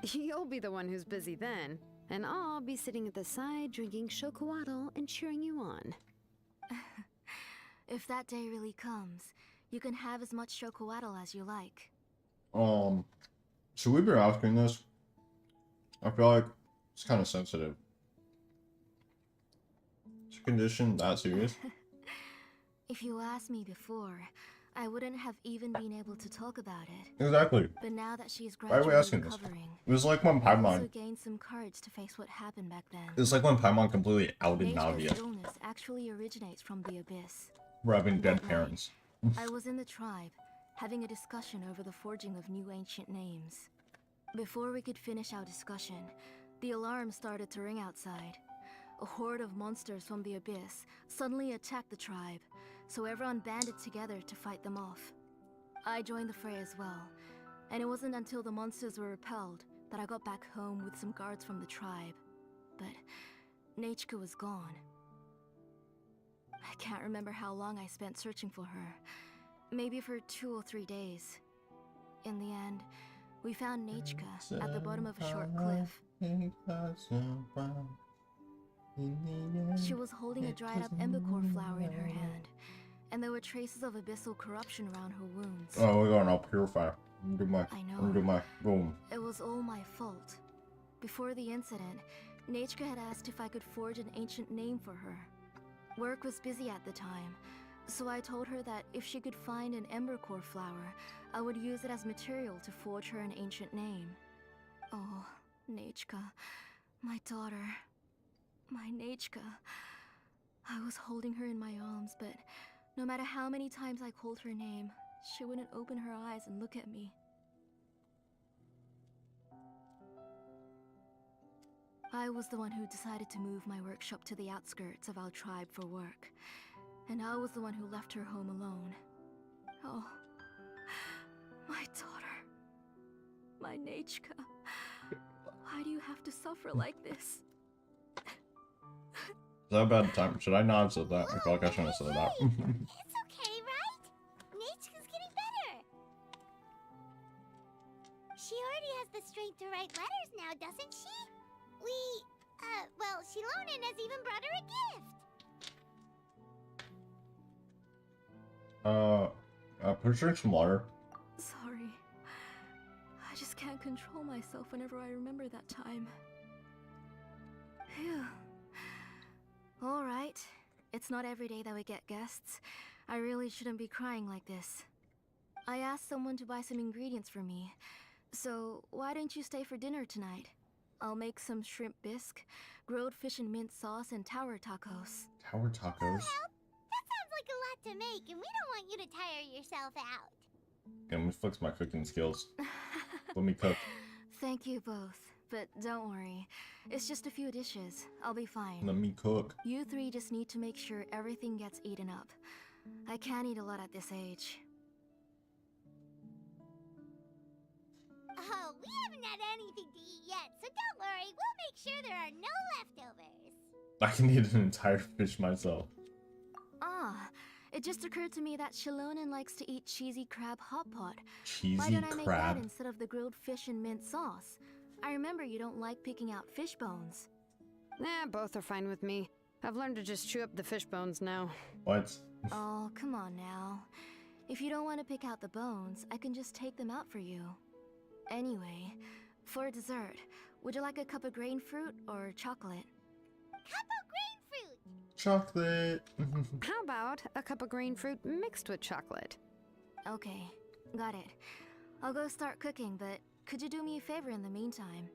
You'll be the one who's busy then, and I'll be sitting at the side drinking chocolatl and cheering you on. If that day really comes, you can have as much chocolatl as you like. Should we be asking this? I feel like it's kind of sensitive. Is your condition that serious? If you asked me before, I wouldn't have even been able to talk about it. Exactly. But now that she's Why are we gradually asking this? recovering, It was like when I also Paimon. gained some courage to face what happened back then. It was like when Paimon completely outed Nichka's Navia illness actually originates from the abyss. for having dead That night, parents. I was in the tribe, having a discussion over the forging of new ancient names. Before we could finish our discussion, the alarm started to ring outside. A horde of monsters from the abyss suddenly attacked the tribe, so everyone banded together to fight them off. I joined the fray as well, and it wasn't until the monsters were repelled that I got back home with some guards from the tribe. But Nachka was gone. I can't remember how long I spent searching for her. Maybe for 2 or 3 days. In the end, we found Nachka at the bottom of a short cliff. She was holding a dried up embercore flower in her hand, and there were traces of abyssal corruption around her wounds. Oh, we're going to purify. I know. Do my boom. It was all my fault. Before the incident, Nachka had asked if I could forge an ancient name for her. Work was busy at the time, so I told her that if she could find an embercore flower, I would use it as material to forge her an ancient name. Oh, Nachka, my daughter. My Nachka. I was holding her in my arms, but no matter how many times I called her name, she wouldn't open her eyes and look at me. I was the one who decided to move my workshop to the outskirts of our tribe for work, and I was the one who left her home alone. Oh, my daughter. My Nachka. Why do you have to suffer like this? Is that a bad time? Should I not have said that? I feel like I shouldn't have said that. It's okay, right? Nachka's getting better. She already has the strength to write letters now, doesn't she? Well, Shilonen has even brought her a gift. Please drink some water. Sorry. I just can't control myself whenever I remember that time. Phew. Alright. It's not every day that we get guests. I really shouldn't be crying like this. I asked someone to buy some ingredients for me. So, why don't you stay for dinner tonight? I'll make some shrimp bisque, grilled fish and mint sauce, and tower tacos. Tower tacos. That sounds like a lot to make, and we don't want you to tire yourself out. Yeah, let me flex my cooking skills. Let me cook. Thank you both, but don't worry. It's just a few dishes. I'll be fine. Let me cook. You three just need to make sure everything gets eaten up. I can't eat a lot at this age. Oh, we haven't had anything to eat yet, so don't worry. We'll make sure there are no leftovers. I can eat an entire fish myself. Ah, it just occurred to me that Shilonen likes to eat cheesy crab hot pot. Cheesy Why don't I make crab. that instead of the grilled fish and mint sauce? I remember you don't like picking out fish bones. Nah, both are fine with me. I've learned to just chew up the fish bones now. What? Oh, come on now. If you don't want to pick out the bones, I can just take them out for you. Anyway, for dessert, would you like a cup of grain fruit or chocolate? Cup of grain fruit. Chocolate. How about a cup of green fruit mixed with chocolate? Okay, got it. I'll go start cooking, but could you do me a favor in the meantime?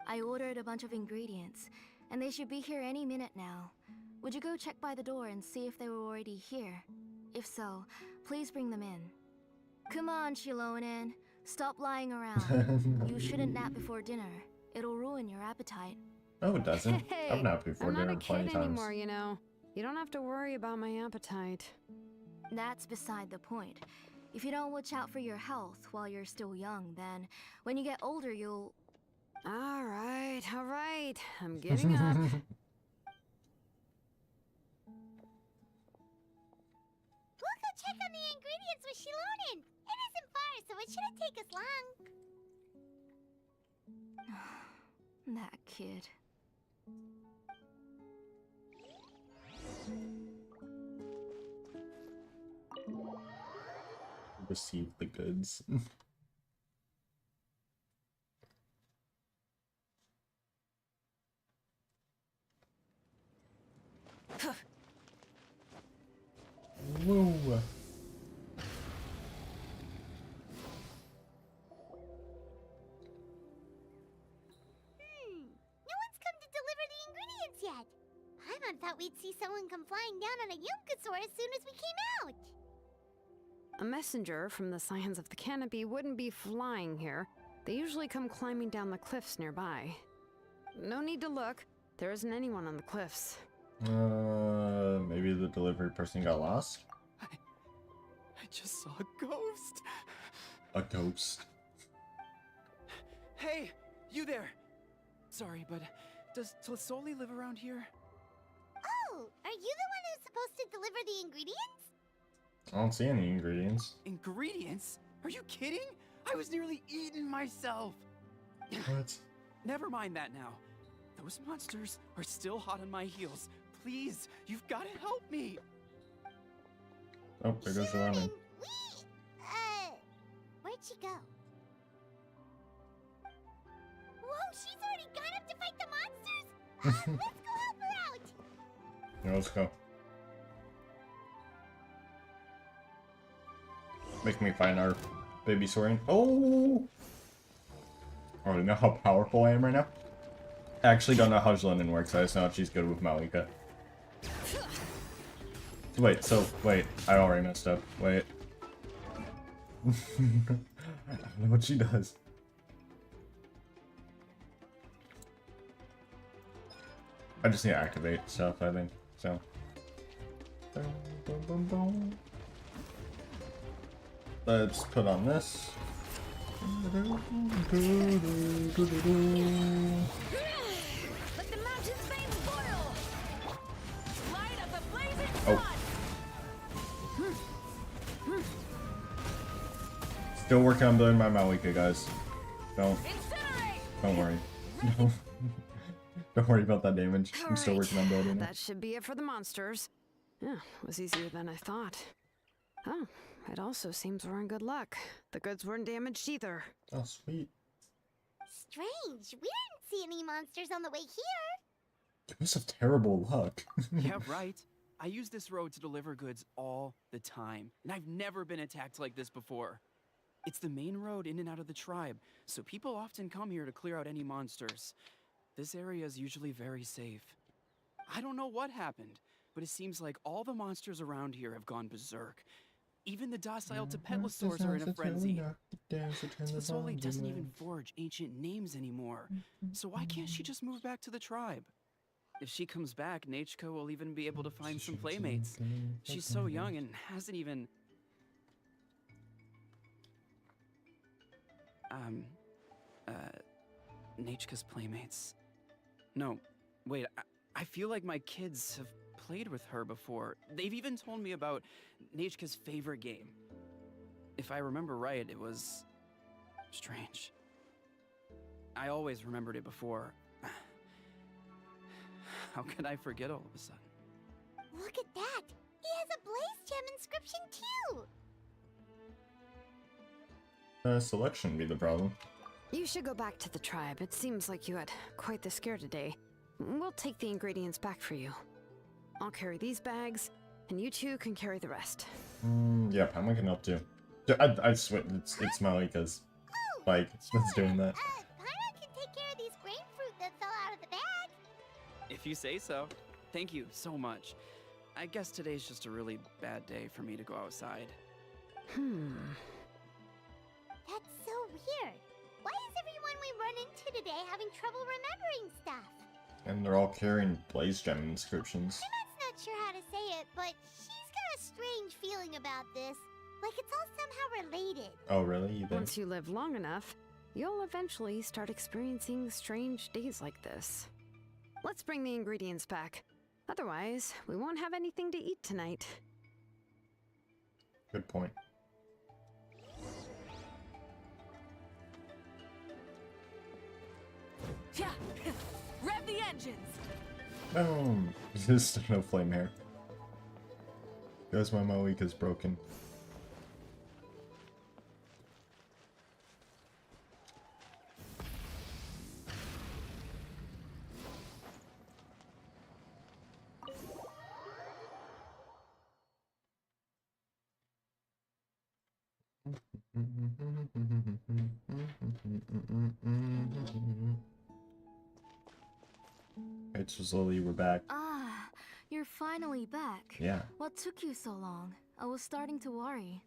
I ordered a bunch of ingredients, and they should be here any minute now. Would you go check by the door and see if they were already here? If so, please bring them in. Come on, Shilonen. Stop lying around. You shouldn't nap before dinner. It'll ruin your appetite. No, it doesn't. Hey, I've napped before I'm not dinner a plenty kid times. anymore, you know. You don't have to worry about my appetite. That's beside the point. If you don't watch out for your health while you're still young, then when you get older, you'll... All right. I'm getting up. We'll go check on the ingredients with Shilonen. It isn't far, so it shouldn't take us long. That kid. Receive the goods. Whoa. No one's come to deliver the ingredients yet. Paimon thought we'd see someone come flying down on a Yunkasaur as soon as we came out. A messenger from the Scions of the Canopy wouldn't be flying here. They usually come climbing down the cliffs nearby. No need to look. There isn't anyone on the cliffs. Maybe the delivery person got lost? I just saw a ghost. A ghost. Hey, you there. Sorry, but does Tlasoli live around here? Oh, are you the one who's supposed to deliver the ingredients? I don't see any ingredients. Ingredients? Are you kidding? I was nearly eaten myself. What? Never mind that now. Those monsters are still hot on my heels. Please, you've got to help me. Oh, there goes the Sure, ramen. and where'd she go? Whoa, she's already gone up to fight the monsters? Let's go help her out! Yeah, let's go. Make me find our baby Saurian. Oh! I already know how powerful I am right now. I actually don't know how Jlenin works. I just know she's good with Malika. Wait, I already messed up. Wait. I don't know what she does. I just need to activate stuff, I think. So. Let's put on this. Let the mountain's veins boil! Light up the blazing sun! Oh. Still working on building my Malika, guys. Don't worry. Don't worry about that damage. I'm still working on building it. That should be it for the monsters. Yeah, it was easier than I thought. Oh, it also seems we're in good luck. The goods weren't damaged either. Oh, sweet. Strange, we didn't see any monsters on the way here. You must have terrible luck. Yeah, right. I use this road to deliver goods all the time, and I've never been attacked like this before. It's the main road in and out of the tribe, so people often come here to clear out any monsters. This area is usually very safe. I don't know what happened, but it seems like all the monsters around here have gone berserk. Even the docile Tepetlosaurs are in a frenzy. Tlasoli doesn't even forge ancient names anymore, so why can't she just move back to the tribe? If she comes back, Nachko will even be able to find some playmates. She's so young and hasn't even... Nachka's playmates. No, wait, I feel like my kids have played with her before. They've even told me about Nachka's favorite game. If I remember right, it was... strange. I always remembered it before. How could I forget all of a sudden? Look at that! He has a Blaze Gem inscription too! Selection be the problem. You should go back to the tribe. It seems like you had quite the scare today. We'll take the ingredients back for you. I'll carry these bags, and you two can carry the rest. Yeah, Pamela can help too. I swear, it's Malika's. Like, it's doing that. Paimon can take care of these grain fruit that fell out of the bag. If you say so. Thank you so much. I guess today's just a really bad day for me to go outside. That's so weird. Why is everyone we run into today having trouble remembering stuff? And they're all carrying Blaze Gem inscriptions. Paimon's not sure how to say it, but she's got a strange feeling about this. Like it's all somehow related. Oh, really? You think? Once you live long enough, you'll eventually start experiencing strange days like this. Let's bring the ingredients back. Otherwise, we won't have anything to eat tonight. Good point. Yeah, rev the engines. Boom! There's no flame here. Guys, my Malika's broken. It's just slowly we're back. Ah, you're finally back. Yeah. What took you so long? I was starting to worry.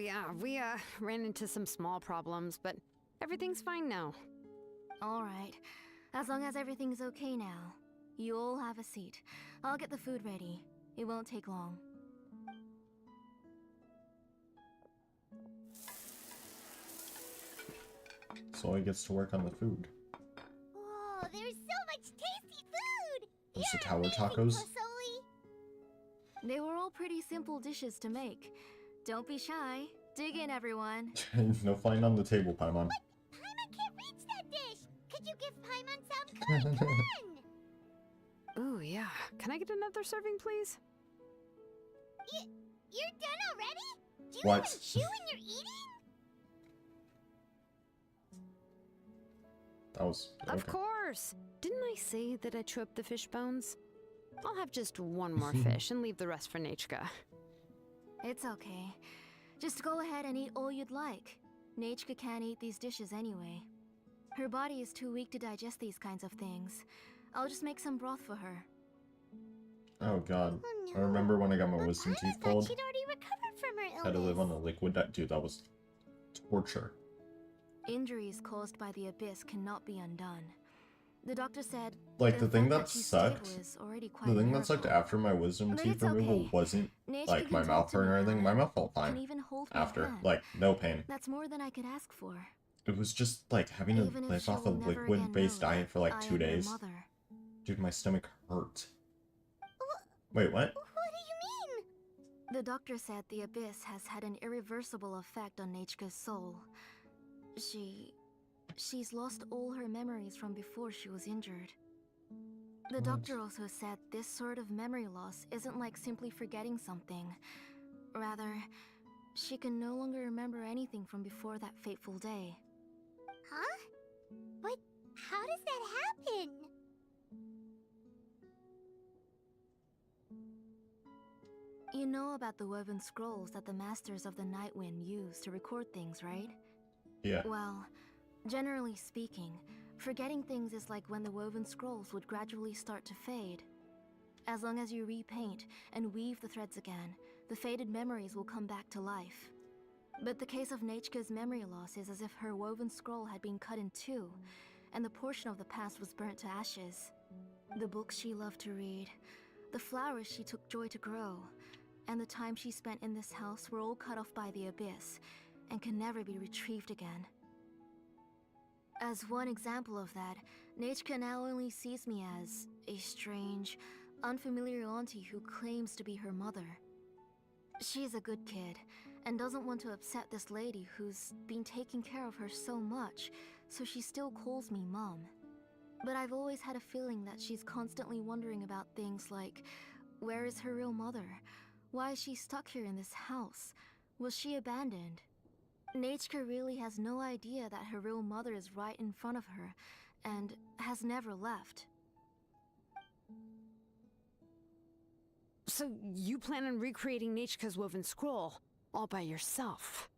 yeah, we ran into some small problems, but everything's fine now. All right. As long as everything's okay now. You all have a seat. I'll get the food ready. It won't take long. So he gets to work on the food. Whoa, there's so much tasty food! There's the You're tower amazing, tacos. Plasoli. They were all pretty simple dishes to make. Don't be shy. Dig in, everyone. No flying on the table, Paimon. Paimon can't reach that dish! Could you give Paimon some? Come on! Ooh, yeah. Can I get another serving, please? You're done already? Do you What? even chew when you're eating? That was okay. Of course! Didn't I say that I chew up the fish bones? I'll have just one more fish and leave the rest for Nachka. It's okay. Just go ahead and eat all you'd like. Nachka can't eat these dishes anyway. Her body is too weak to digest these kinds of things. I'll just make some broth for her. Oh god. Oh, I no. remember when I got my But wisdom Paimon teeth thought pulled. she'd already recovered from her illness. Had to live on a liquid diet. Dude, that was torture. Injuries caused by the abyss cannot be undone. The doctor said Like, the thing fact that she stayed sucked, was already quite the a thing that sucked miracle. after my wisdom But teeth it's removal okay. wasn't Nachka like can my talk mouth to hurting me or anything. now My and mouth felt can fine even hold my after. hand. Like, no pain. That's more than I could ask for. It was just like having to Even if live she off a will never again liquid-based know diet that for like I 2 am her days. mother. Dude, my stomach hurt. Wh- Wait, what? What do you mean? The doctor said the abyss has had an irreversible effect on Nachka's soul. She's lost all her memories from before she was injured. The What? doctor also said this sort of memory loss isn't like simply forgetting something. Rather, she can no longer remember anything from before that fateful day. Huh? But how does that happen? You know about the woven scrolls that the Masters of the Night Wind use to record things, right? Yeah. Well, generally speaking, forgetting things is like when the woven scrolls would gradually start to fade. As long as you repaint and weave the threads again, the faded memories will come back to life. But the case of Nachka's memory loss is as if her woven scroll had been cut in two, and the portion of the past was burnt to ashes. The books she loved to read, the flowers she took joy to grow, and the time she spent in this house were all cut off by the abyss, and can never be retrieved again. As one example of that, Nachka now only sees me as a strange, unfamiliar auntie who claims to be her mother. She's a good kid, and doesn't want to upset this lady who's been taking care of her so much, so she still calls me Mom. But I've always had a feeling that she's constantly wondering about things like, where is her real mother? Why is she stuck here in this house? Was she abandoned? Nachka really has no idea that her real mother is right in front of her, and has never left. So you plan on recreating Nachka's woven scroll all by yourself?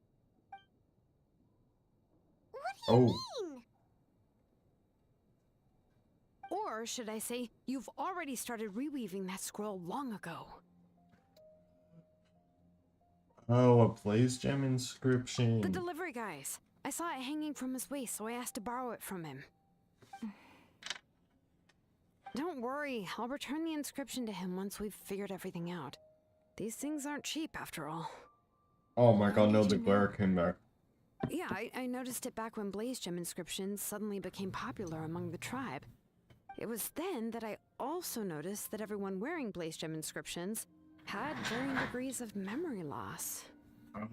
What do you Oh. mean? Or should I say, you've already started reweaving that scroll long ago? Oh, a Blaze Gem inscription. The delivery guys. I saw it hanging from his waist, so I asked to borrow it from him. Don't worry, I'll return the inscription to him once we've figured everything out. These things aren't cheap, after all. Oh my god, no, Did the you know? glare came back. Yeah, I noticed it back when Blaze Gem inscriptions suddenly became popular among the tribe. It was then that I also noticed that everyone wearing Blaze Gem inscriptions had varying degrees of memory loss.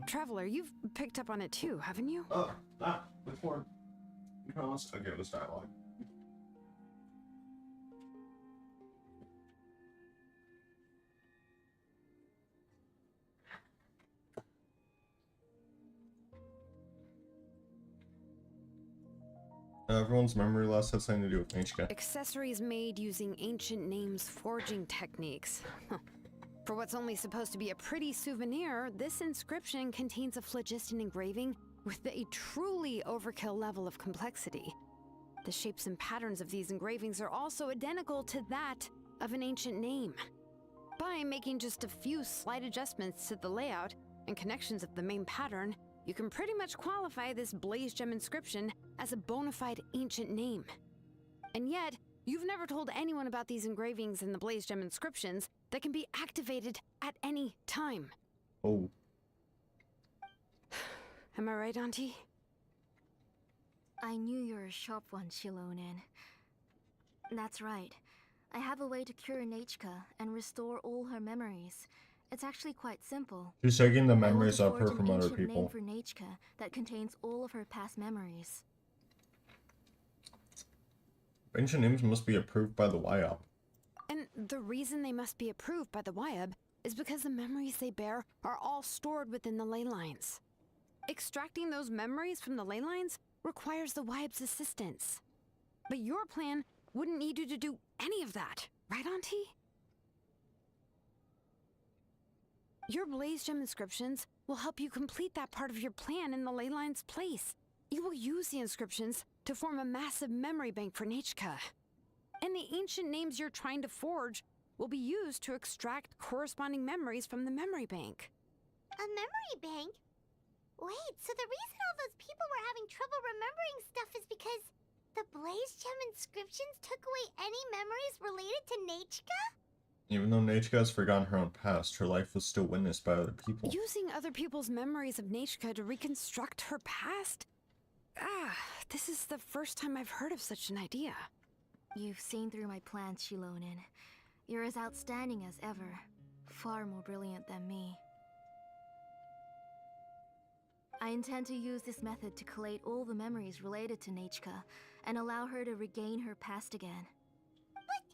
Traveler, you've picked up on it too, haven't you? Oh, before. Okay, it was dialogue. Everyone's memory loss has something to do with Nachka. Accessories made using ancient names forging techniques. For what's only supposed to be a pretty souvenir, this inscription contains a phlogiston engraving with a truly overkill level of complexity. The shapes and patterns of these engravings are also identical to that of an ancient name. By making just a few slight adjustments to the layout and connections of the main pattern, you can pretty much qualify this blaze gem inscription as a bona fide ancient name. And yet, you've never told anyone about these engravings in the blaze gem inscriptions that can be activated at any time. Oh. Am I right, Auntie? I knew you were a sharp one, Shilonin. That's right. I have a way to cure Nachka and restore all her memories. It's actually quite simple. She's taking the I want memories to of her forge from an other ancient name people. for Nachka that contains all of her past memories. Ancient names must be approved by the YOP. And the reason they must be approved by the YUB is because the memories they bear are all stored within the ley lines. Extracting those memories from the ley lines requires the YUB's assistance. But your plan wouldn't need you to do any of that, right, Auntie? Your blaze gem inscriptions will help you complete that part of your plan in the ley line's place. You will use the inscriptions to form a massive memory bank for Nachka. And the ancient names you're trying to forge will be used to extract corresponding memories from the memory bank. A memory bank? Wait, so the reason all those people were having trouble remembering stuff is because the blaze gem inscriptions took away any memories related to Nachka? Even though Nachka has forgotten her own past, her life was still witnessed by other people. Using other people's memories of Nachka to reconstruct her past? This is the first time I've heard of such an idea. You've seen through my plans, Shilonin. You're as outstanding as ever. Far more brilliant than me. I intend to use this method to collate all the memories related to Nachka and allow her to regain her past again. But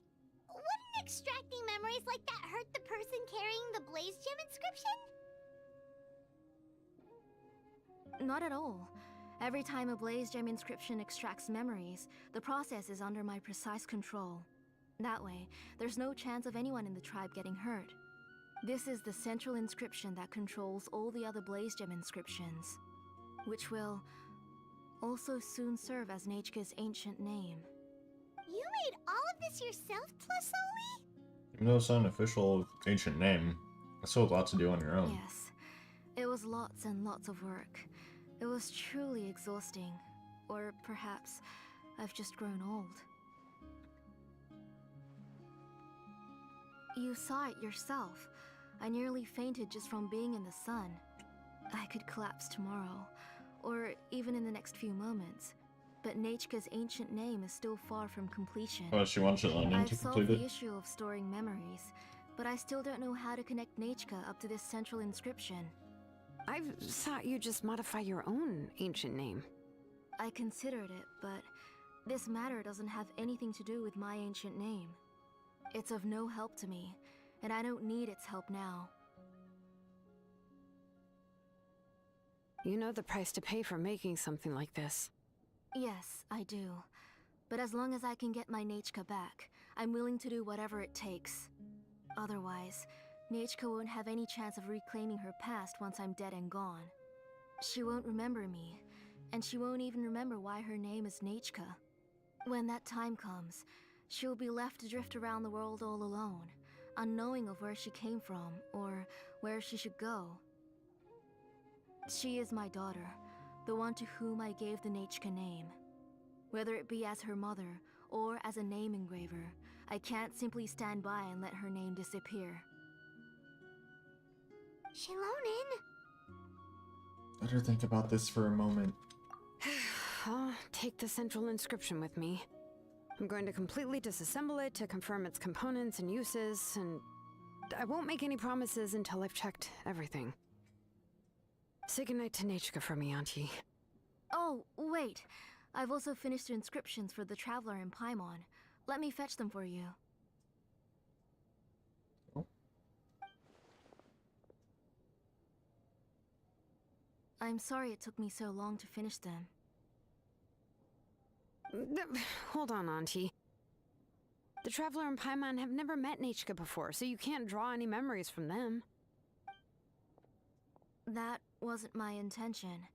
wouldn't extracting memories like that hurt the person carrying the blaze gem inscription? Not at all. Every time a blaze gem inscription extracts memories, the process is under my precise control. That way, there's no chance of anyone in the tribe getting hurt. This is the central inscription that controls all the other blaze gem inscriptions, which will also soon serve as Nachka's ancient name. You made all of this yourself, Tlasoli? Even though it's not an official ancient name, it's still a lot to do on your own. Yes, it was lots and lots of work. It was truly exhausting. Or perhaps I've just grown old. You saw it yourself. I nearly fainted just from being in the sun. I could collapse tomorrow, or even in the next few moments. But Nachka's ancient name is still far from completion. Oh, she wants London I've to solved complete the it? issue of storing memories, but I still don't know how to connect Nachka up to this central inscription. I thought you just modify your own ancient name. I considered it, but this matter doesn't have anything to do with my ancient name. It's of no help to me, and I don't need its help now. You know the price to pay for making something like this. Yes, I do. But as long as I can get my Nachka back, I'm willing to do whatever it takes. Otherwise, Nachka won't have any chance of reclaiming her past once I'm dead and gone. She won't remember me, and she won't even remember why her name is Nachka. When that time comes, she'll be left to drift around the world all alone, unknowing of where she came from or where she should go. She is my daughter, the one to whom I gave the Nachka name. Whether it be as her mother or as a name engraver, I can't simply stand by and let her name disappear. Shilonin? Let her think about this for a moment. I'll take the central inscription with me. I'm going to completely disassemble it to confirm its components and uses, and I won't make any promises until I've checked everything. Say goodnight to Nachka for me, Auntie. Oh, wait. I've also finished the inscriptions for the Traveler in Paimon. Let me fetch them for you. Oh. I'm sorry it took me so long to finish them. Hold on, Auntie. The Traveler and Paimon have never met Nachka before, so you can't draw any memories from them. That wasn't my intention.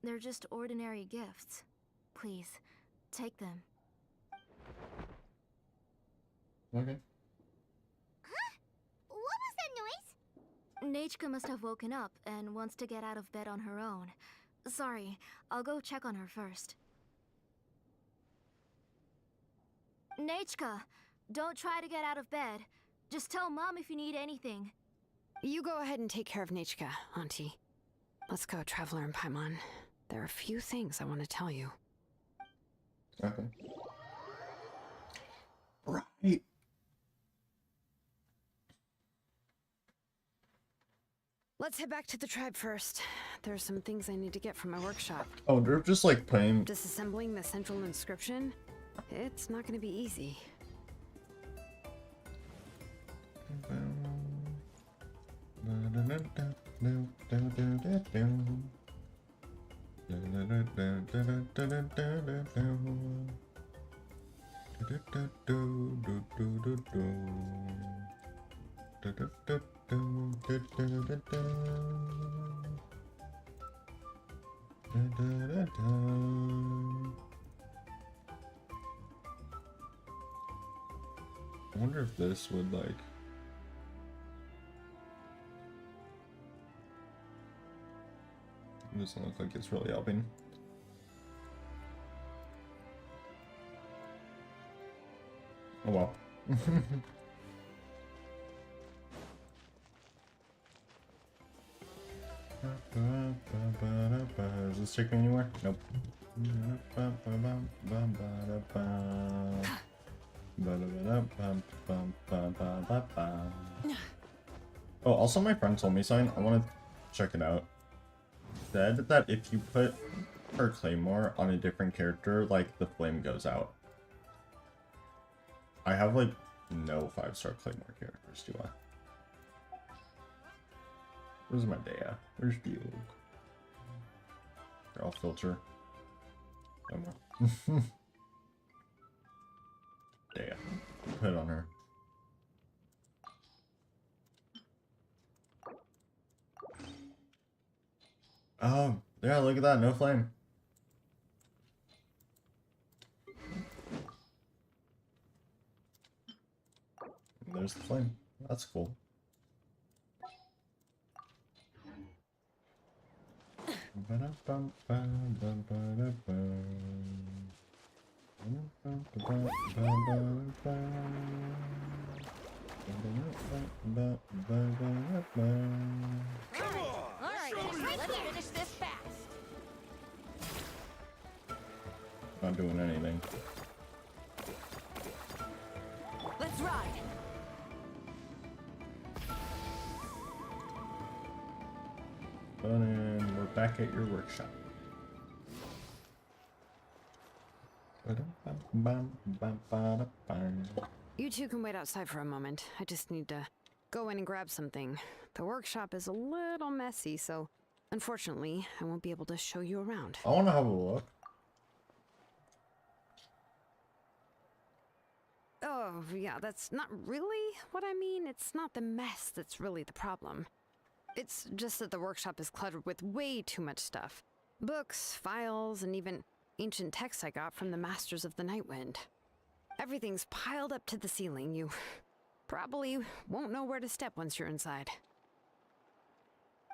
They're just ordinary gifts. Please, take them. Okay. Huh? What was that noise? Nachka must have woken up and wants to get out of bed on her own. Sorry, I'll go check on her first. Nachka, don't try to get out of bed. Just tell Mom if you need anything. You go ahead and take care of Nachka, Auntie. Let's go, Traveler and Paimon. There are a few things I want to tell you. Okay. Right. Let's head back to the tribe first. There are some things I need to get from my workshop. Oh, they're just like playing. Disassembling the central inscription? It's not going to be easy. I wonder if this would like. It doesn't look like it's really helping. Oh well. Does this take me anywhere? Nope. Oh, also my friend told me something. I want to check it out. Said that if you put her claymore on a different character, like the flame goes out. I have like no 5-star claymore characters, do I? Where's my Dea? Where's Bugle? I'll filter. Dea. Put it on her. Oh, yeah, look at that. No flame. And there's the flame. That's cool. Let's finish this fast. Not doing anything. Let's ride. And we're back at your workshop. You two can wait outside for a moment. I just need to go in and grab something. The workshop is a little messy, so unfortunately, I won't be able to show you around. I want to have a look. Oh, yeah, that's not really what I mean. It's not the mess that's really the problem. It's just that the workshop is cluttered with way too much stuff. Books, files, and even ancient texts I got from the Masters of the Nightwind. Everything's piled up to the ceiling. You probably won't know where to step once you're inside.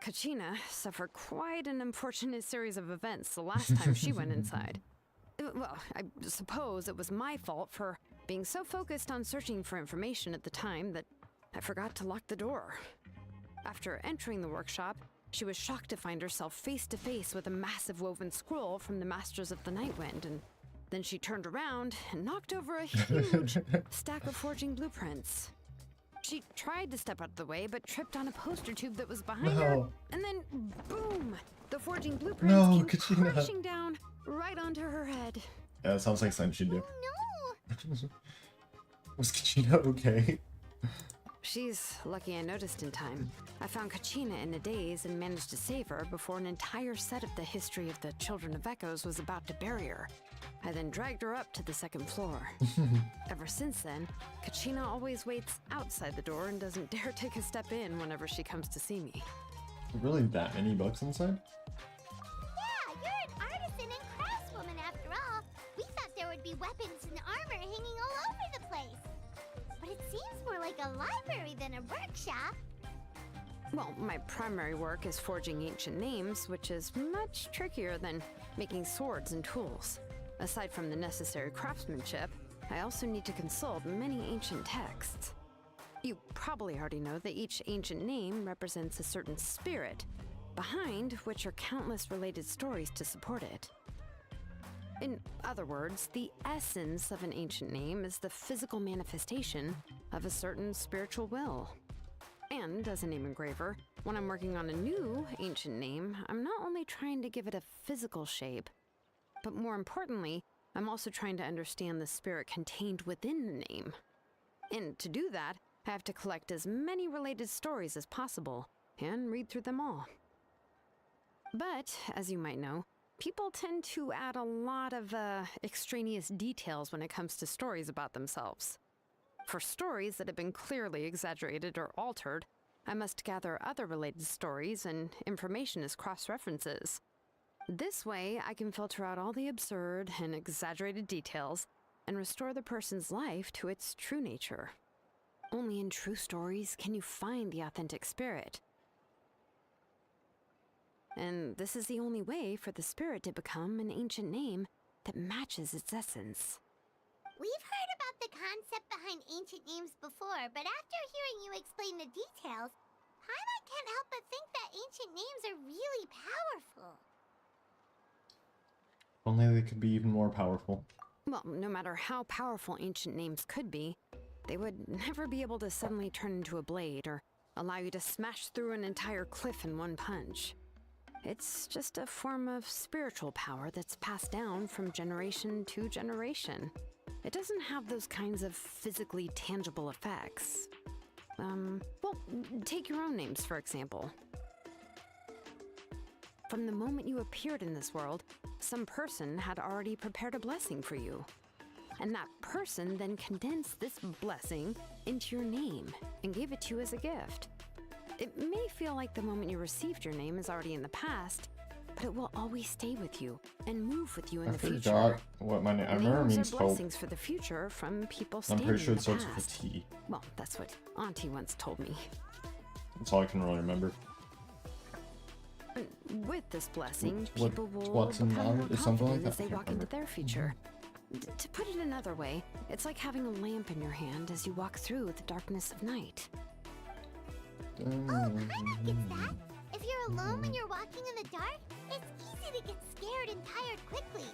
Kachina suffered quite an unfortunate series of events the last time she went inside. Well, I suppose it was my fault for being so focused on searching for information at the time that I forgot to lock the door. After entering the workshop, she was shocked to find herself face to face with a massive woven scroll from the Masters of the Nightwind, and then she turned around and knocked over a huge stack of forging blueprints. She tried to step out of the way, but tripped on a poster tube that was behind her, and then boom! The forging blueprints came crashing down right onto her head. Yeah, that sounds like something she'd do. No. Was Kachina okay? She's lucky I noticed in time. I found Kachina in a daze and managed to save her before an entire set of the history of the Children of Echoes was about to bury her. I then dragged her up to the second floor. Ever since then, Kachina always waits outside the door and doesn't dare take a step in whenever she comes to see me. Really that many books inside? Yeah, you're an artisan and craftswoman after all. We thought there would be weapons and armor hanging all over the place. But it seems more like a library than a workshop. Well, my primary work is forging ancient names, which is much trickier than making swords and tools. Aside from the necessary craftsmanship, I also need to consult many ancient texts. You probably already know that each ancient name represents a certain spirit, behind which are countless related stories to support it. In other words, the essence of an ancient name is the physical manifestation of a certain spiritual will. And as a name engraver, when I'm working on a new ancient name, I'm not only trying to give it a physical shape, but more importantly, I'm also trying to understand the spirit contained within the name. And to do that, I have to collect as many related stories as possible and read through them all. But, as you might know, people tend to add a lot of extraneous details when it comes to stories about themselves. For stories that have been clearly exaggerated or altered, I must gather other related stories and information as cross-references. This way, I can filter out all the absurd and exaggerated details and restore the person's life to its true nature. Only in true stories can you find the authentic spirit. And this is the only way for the spirit to become an ancient name that matches its essence. We've heard about the concept behind ancient names before, but after hearing you explain the details, Paimon can't help but think that ancient names are really powerful. Only they could be even more powerful. Well, no matter how powerful ancient names could be, they would never be able to suddenly turn into a blade or allow you to smash through an entire cliff in one punch. It's just a form of spiritual power that's passed down from generation to generation. It doesn't have those kinds of physically tangible effects. Well, take your own names, for example. From the moment you appeared in this world, some person had already prepared a blessing for you. And that person then condensed this blessing into your name and gave it to you as a gift. It may feel like the moment you received your name is already in the past, but it will always stay with you and move with you in I the future. forgot what my name. I remember it Names means are hope. blessings for the future from people I'm standing pretty sure in it the starts with past. a T. Well, that's what Auntie once told me. That's all I can really remember. With this blessing, What- people will what's in become on more it? Is something like confident that? as they I can't walk into remember. their future. To put it another way, it's like having a lamp in your hand as you walk through the darkness of night. Oh, Paimon gets that. If you're alone when you're walking in the dark, it's easy to get scared and tired quickly.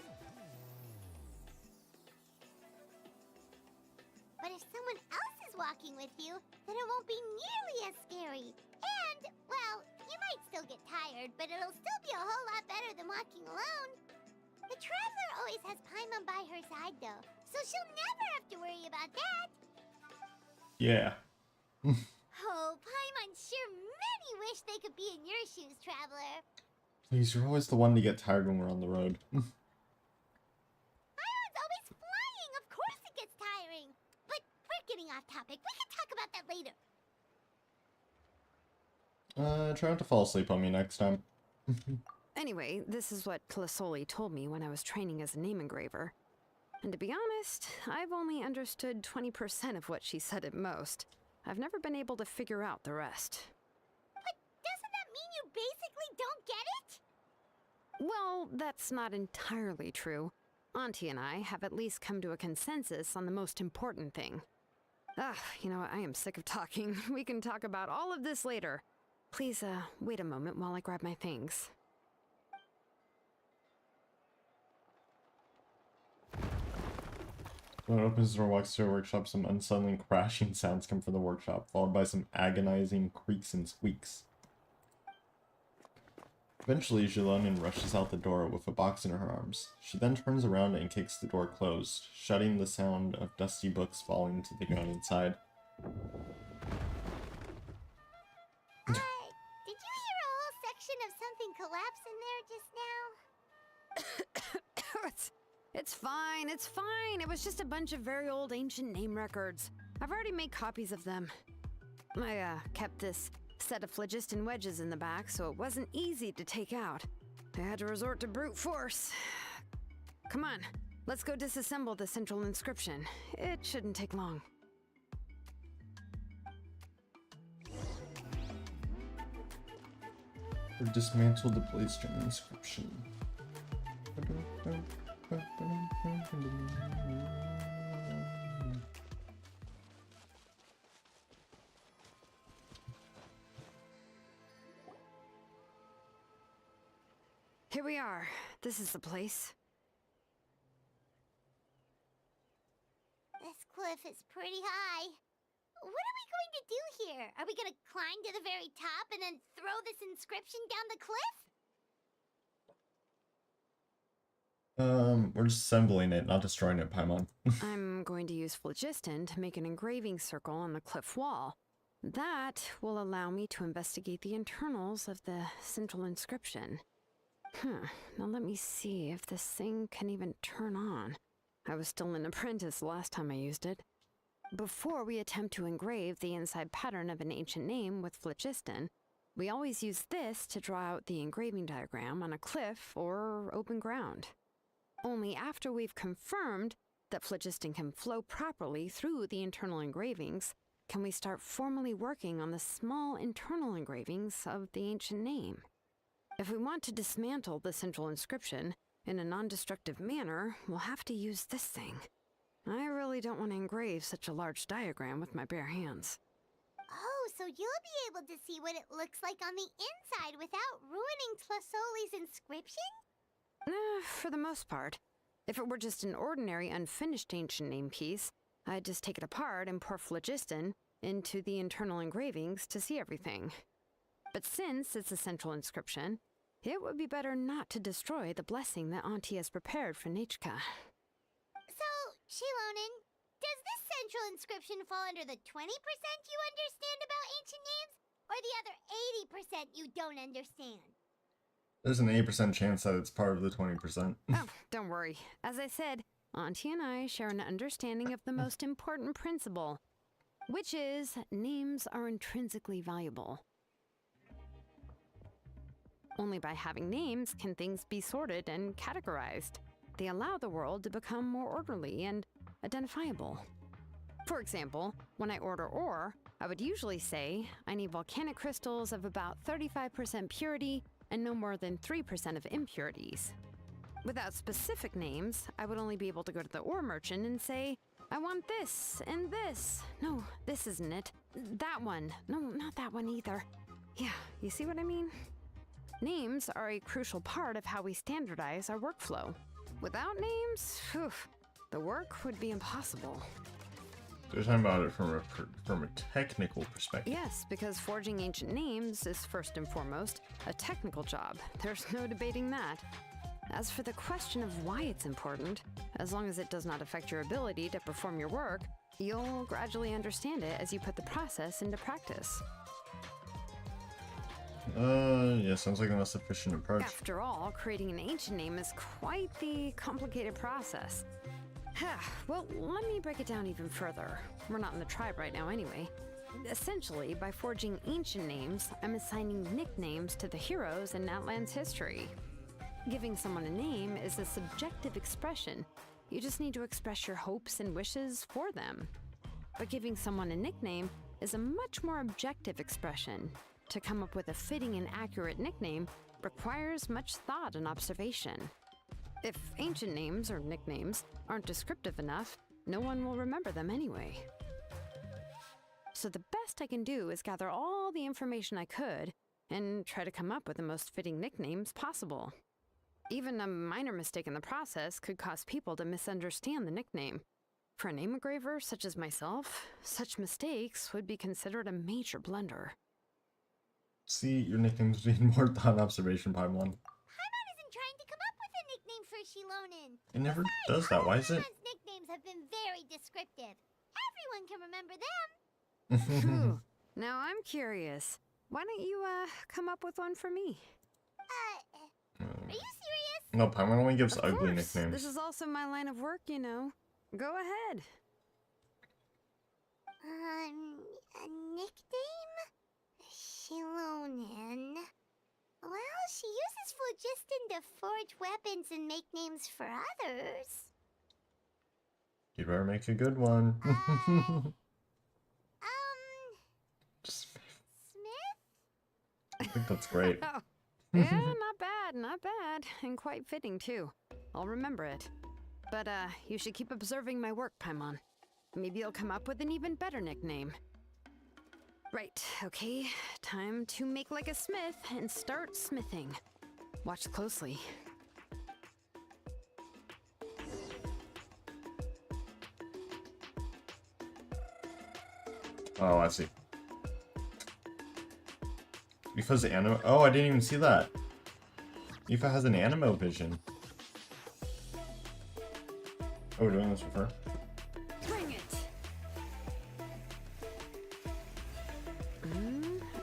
But if someone else is walking with you, then it won't be nearly as scary. And, well, you might still get tired, but it'll still be a whole lot better than walking alone. The traveler always has Paimon by her side, though, so she'll never have to worry about that. Yeah. Oh, Paimon sure many wish they could be in your shoes, traveler. Please, you're always the one to get tired when we're on the road. Paimon's always flying. Of course it gets tiring. But we're getting off topic. We can talk about that later. Try not to fall asleep on me next time. Anyway, this is what Tlasoli told me when I was training as a name engraver. And to be honest, I've only understood 20% of what she said at most. I've never been able to figure out the rest. But doesn't that mean you basically don't get it? Well, that's not entirely true. Auntie and I have at least come to a consensus on the most important thing. You know what? I am sick of talking. We can talk about all of this later. Please, wait a moment while I grab my things. When it opens the door, walks through a workshop, some unsettling crashing sounds come from the workshop, followed by some agonizing creaks and squeaks. Eventually, Jillian rushes out the door with a box in her arms. She then turns around and kicks the door closed, shutting the sound of dusty books falling to the ground inside. Did you hear a whole section of something collapse in there just now? It's fine, it's fine. It was just a bunch of very old ancient name records. I've already made copies of them. I kept this set of phlogiston wedges in the back, so it wasn't easy to take out. I had to resort to brute force. Come on, let's go disassemble the central inscription. It shouldn't take long. Or dismantle the blaze gem inscription. Here we are. This is the place. This cliff is pretty high. What are we going to do here? Are we going to climb to the very top and then throw this inscription down the cliff? We're just assembling it, not destroying it, Paimon. I'm going to use phlogiston to make an engraving circle on the cliff wall. That will allow me to investigate the internals of the central inscription. Now let me see if this thing can even turn on. I was still an apprentice last time I used it. Before we attempt to engrave the inside pattern of an ancient name with phlogiston, we always use this to draw out the engraving diagram on a cliff or open ground. Only after we've confirmed that phlogiston can flow properly through the internal engravings can we start formally working on the small internal engravings of the ancient name. If we want to dismantle the central inscription in a non-destructive manner, we'll have to use this thing. I really don't want to engrave such a large diagram with my bare hands. Oh, so you'll be able to see what it looks like on the inside without ruining Tlasoli's inscription? For the most part. If it were just an ordinary unfinished ancient name piece, I'd just take it apart and pour phlogiston into the internal engravings to see everything. But since it's a central inscription, it would be better not to destroy the blessing that Auntie has prepared for Nechka. So, Shilonen, does this central inscription fall under the 20% you understand about ancient names, or the other 80% you don't understand? There's an 80% chance that it's part of the 20%. Oh, don't worry. As I said, Auntie and I share an understanding of the most important principle, which is names are intrinsically valuable. Only by having names can things be sorted and categorized. They allow the world to become more orderly and identifiable. For example, when I order ore, I would usually say I need volcanic crystals of about 35% purity and no more than 3% of impurities. Without specific names, I would only be able to go to the ore merchant and say, I want this and this. No, this isn't it. That one. No, not that one either. Yeah, you see what I mean? Names are a crucial part of how we standardize our workflow. Without names, the work would be impossible. They're talking about it from a technical perspective. Yes, because forging ancient names is first and foremost a technical job. There's no debating that. As for the question of why it's important, as long as it does not affect your ability to perform your work, you'll gradually understand it as you put the process into practice. Yeah, sounds like the most efficient approach. After all, creating an ancient name is quite the complicated process. Well, let me break it down even further. We're not in the tribe right now anyway. Essentially, by forging ancient names, I'm assigning nicknames to the heroes in Outland's history. Giving someone a name is a subjective expression. You just need to express your hopes and wishes for them. But giving someone a nickname is a much more objective expression. To come up with a fitting and accurate nickname requires much thought and observation. If ancient names or nicknames aren't descriptive enough, no one will remember them anyway. So the best I can do is gather all the information I could and try to come up with the most fitting nicknames possible. Even a minor mistake in the process could cause people to misunderstand the nickname. For a name engraver such as myself, such mistakes would be considered a major blunder. See, your nicknames being more thought and observation, Paimon. Paimon isn't trying to come up with a nickname for Shilonen. It never Besides, does that. Why is it? Paimon's nicknames have been very descriptive. Everyone can remember them. Phew. Now I'm curious. Why don't you, come up with one for me? Are you serious? No, Paimon only gives Of ugly course. nicknames. This is also my line of work, you know. Go ahead. A nickname? Shilonen. Well, she uses phlogiston to forge weapons and make names for others. You better make a good one. Smith? I think that's great. Oh, Yeah, not bad, not bad. And quite fitting, too. I'll remember it. But, you should keep observing my work, Paimon. Maybe you'll come up with an even better nickname. Right, okay. Time to make like a smith and start smithing. Watch closely. Oh, I see. Because the animo. Oh, I didn't even see that. Aoife has an animo vision. Oh, we're doing this with her? Bring it!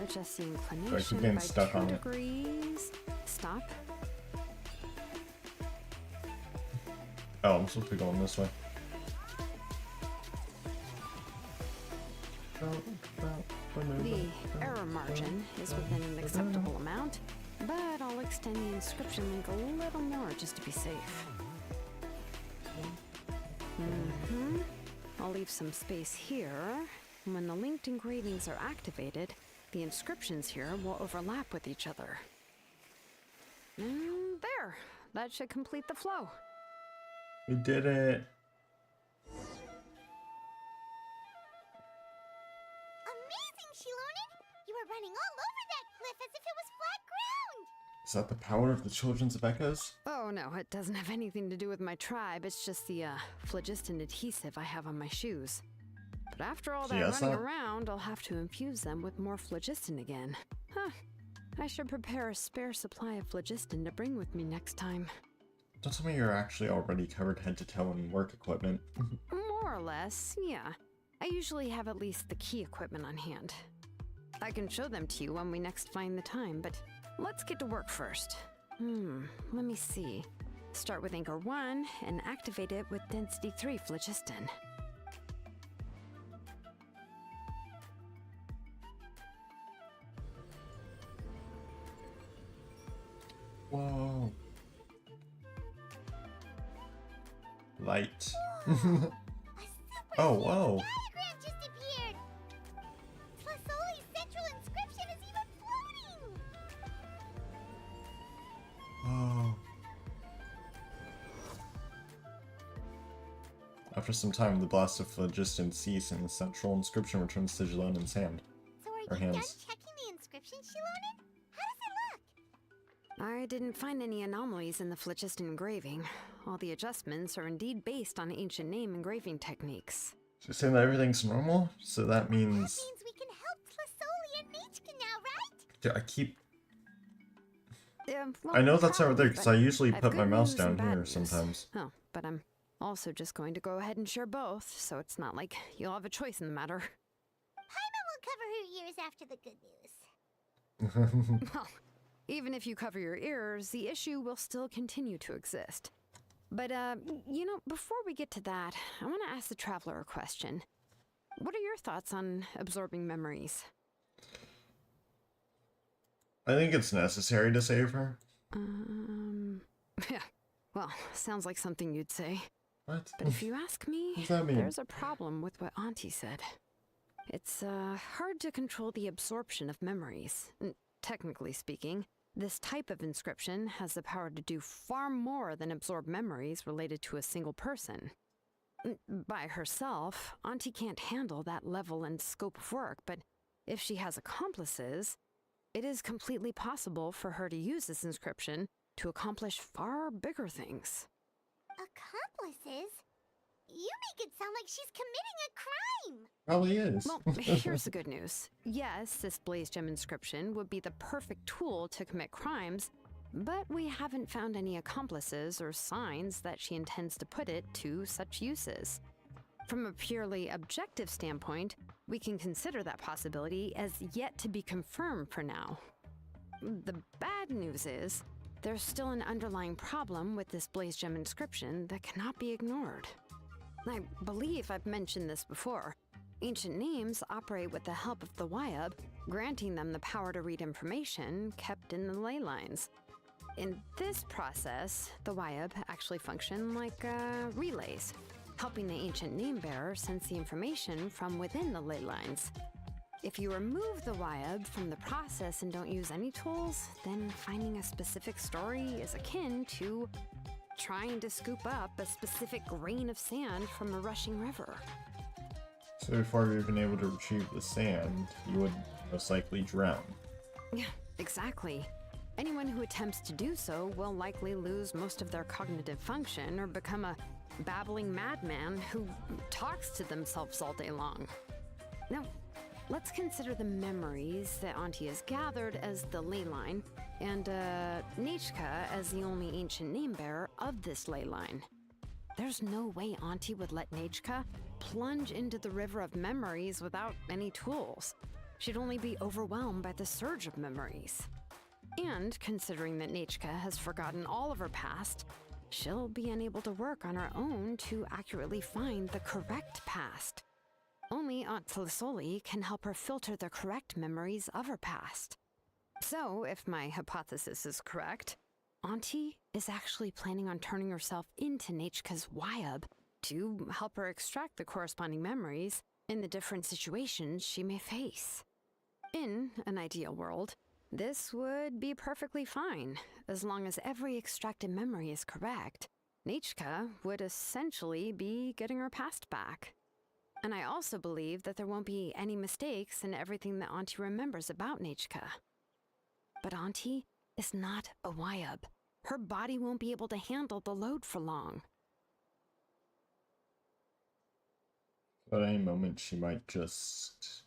Adjust the inclination keep getting by stuck 2 on it. degrees. Stop. Oh, I'm supposed to be going this way. The error margin is within an acceptable amount, but I'll extend the inscription link a little more just to be safe. I'll leave some space here. When the linked engravings are activated, the inscriptions here will overlap with each other. There! That should complete the flow. We did it. Amazing, Shilonen! You were running all over that cliff as if it was flat ground! Is that the power of the Children's of Echoes? Oh no, it doesn't have anything to do with my tribe. It's just the phlogiston adhesive I have on my shoes. But after all that Yes, running around, I'll have to infuse them with more phlogiston again. Huh. I should prepare a spare supply of phlogiston to bring with me next time. Don't tell me you're actually already covered head to toe in work equipment. More or less, yeah. I usually have at least the key equipment on hand. I can show them to you when we next find the time, but let's get to work first. Let me see. Start with Anchor 1 and activate it with Density 3 phlogiston. Whoa. Light. A super Oh, cute whoa. diagram just appeared! Tlasoli's central inscription is even floating! Oh. After some time, the blast of phlogiston cease and the central inscription returns to Jelonen's hand. So are you Her done hands. checking the inscription, Shilonen? How does it look? I didn't find any anomalies in the phlogiston engraving. All the adjustments are indeed based on ancient name engraving techniques. So you're saying that everything's normal? So that That means... means we can help Tlasoli and Machka now, right? Yeah, I keep... Well, I know that's over there probably, because but I usually I've put my good mouse news down and bad here news. sometimes. Oh, but I'm also just going to go ahead and share both, so it's not like you'll have a choice in the matter. Paimon will cover her ears after the good news. Well, even if you cover your ears, the issue will still continue to exist. But, you know, before we get to that, I want to ask the traveler a question. What are your thoughts on absorbing memories? I think it's necessary to save her. Yeah, well, sounds like something you'd say. What? But if you ask me, What does that mean? there's a problem with what Auntie said. It's, hard to control the absorption of memories. Technically speaking, this type of inscription has the power to do far more than absorb memories related to a single person. By herself, Auntie can't handle that level and scope of work, but if she has accomplices, it is completely possible for her to use this inscription to accomplish far bigger things. Accomplices? You make it sound like she's committing a crime! Probably is. Well, here's the good news. Yes, this Blaze Gem inscription would be the perfect tool to commit crimes, but we haven't found any accomplices or signs that she intends to put it to such uses. From a purely objective standpoint, we can consider that possibility as yet to be confirmed for now. The bad news is, there's still an underlying problem with this Blaze Gem inscription that cannot be ignored. I believe I've mentioned this before. Ancient names operate with the help of the Wyab, granting them the power to read information kept in the ley lines. In this process, the Wyab actually function like relays, helping the ancient name bearer sense the information from within the ley lines. If you remove the Wyab from the process and don't use any tools, then finding a specific story is akin to trying to scoop up a specific grain of sand from a rushing river. So before you're even able to retrieve the sand, you would most likely drown. Yeah, exactly. Anyone who attempts to do so will likely lose most of their cognitive function or become a babbling madman who talks to themselves all day long. Now, let's consider the memories that Auntie has gathered as the ley line, and Nichka as the only ancient name bearer of this ley line. There's no way Auntie would let Nichka plunge into the river of memories without any tools. She'd only be overwhelmed by the surge of memories. And considering that Nichka has forgotten all of her past, she'll be unable to work on her own to accurately find the correct past. Only Aunt Tlisoli can help her filter the correct memories of her past. So, if my hypothesis is correct, Auntie is actually planning on turning herself into Nichka's Wyab to help her extract the corresponding memories in the different situations she may face. In an ideal world, this would be perfectly fine. As long as every extracted memory is correct, Nichka would essentially be getting her past back. And I also believe that there won't be any mistakes in everything that Auntie remembers about Nichka. But Auntie is not a Wyab. Her body won't be able to handle the load for long. At any moment, she might just...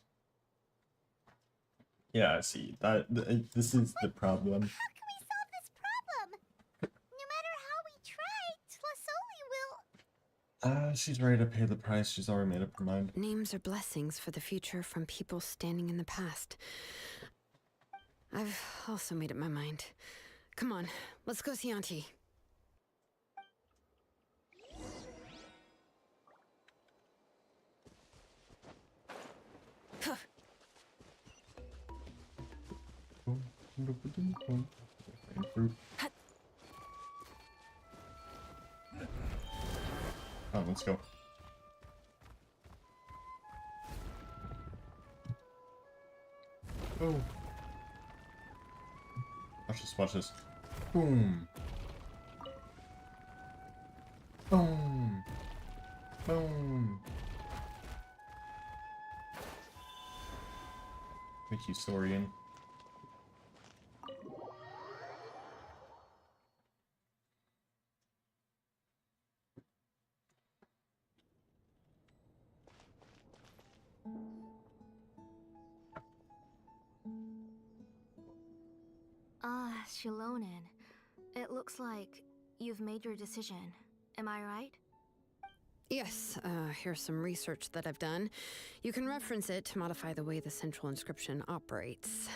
Yeah, see, this is the problem. How can we solve this problem? No matter how we try, Tlasoli will... She's ready to pay the price. She's already made up her mind. Names are blessings for the future from people standing in the past. I've also made up my mind. Come on, let's go see Auntie. Oh, let's go. Oh. Watch this. Boom. Boom. Boom. Thank you, Saurian. Shilonen. It looks like you've made your decision. Am I right? Yes, here's some research that I've done. You can reference it to modify the way the central inscription operates.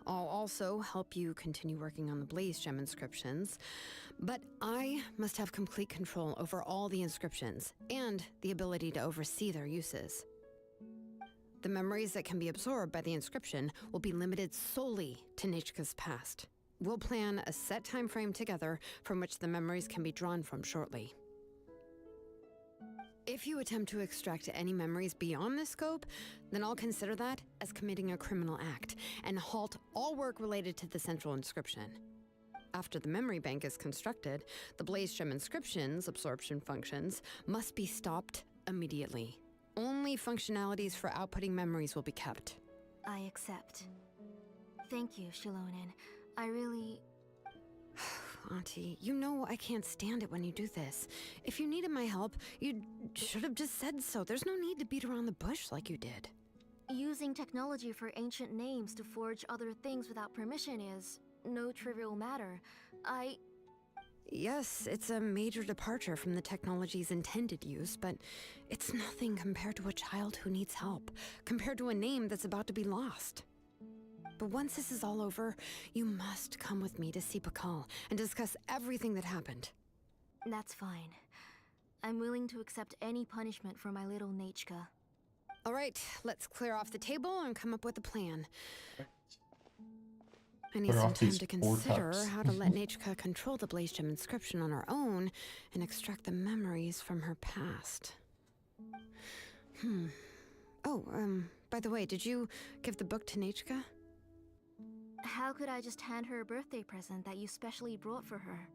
I'll also help you continue working on the Blaze Gem inscriptions, but I must have complete control over all the inscriptions and the ability to oversee their uses. The memories that can be absorbed by the inscription will be limited solely to Nichka's past. We'll plan a set time frame together from which the memories can be drawn from shortly. If you attempt to extract any memories beyond this scope, then I'll consider that as committing a criminal act and halt all work related to the central inscription. After the memory bank is constructed, the Blaze Gem inscription's absorption functions must be stopped immediately. Only functionalities for outputting memories will be kept. I accept. Thank you, Shilonen. I really... Auntie, you know I can't stand it when you do this. If you needed my help, you should have just said so. There's no need to beat around the bush like you did. Using technology for ancient names to forge other things without permission is no trivial matter. Yes, it's a major departure from the technology's intended use, but it's nothing compared to a child who needs help, compared to a name that's about to be lost. But once this is all over, you must come with me to see Pakal and discuss everything that happened. That's fine. I'm willing to accept any punishment for my little Nichka. All right, let's clear off the table and come up with a plan. I need some time to consider how to let Nichka control the Blaze Gem inscription on her own and extract the memories from her past. by the way, did you give the book to Nachka? How could I just hand her a birthday present that you specially brought for her?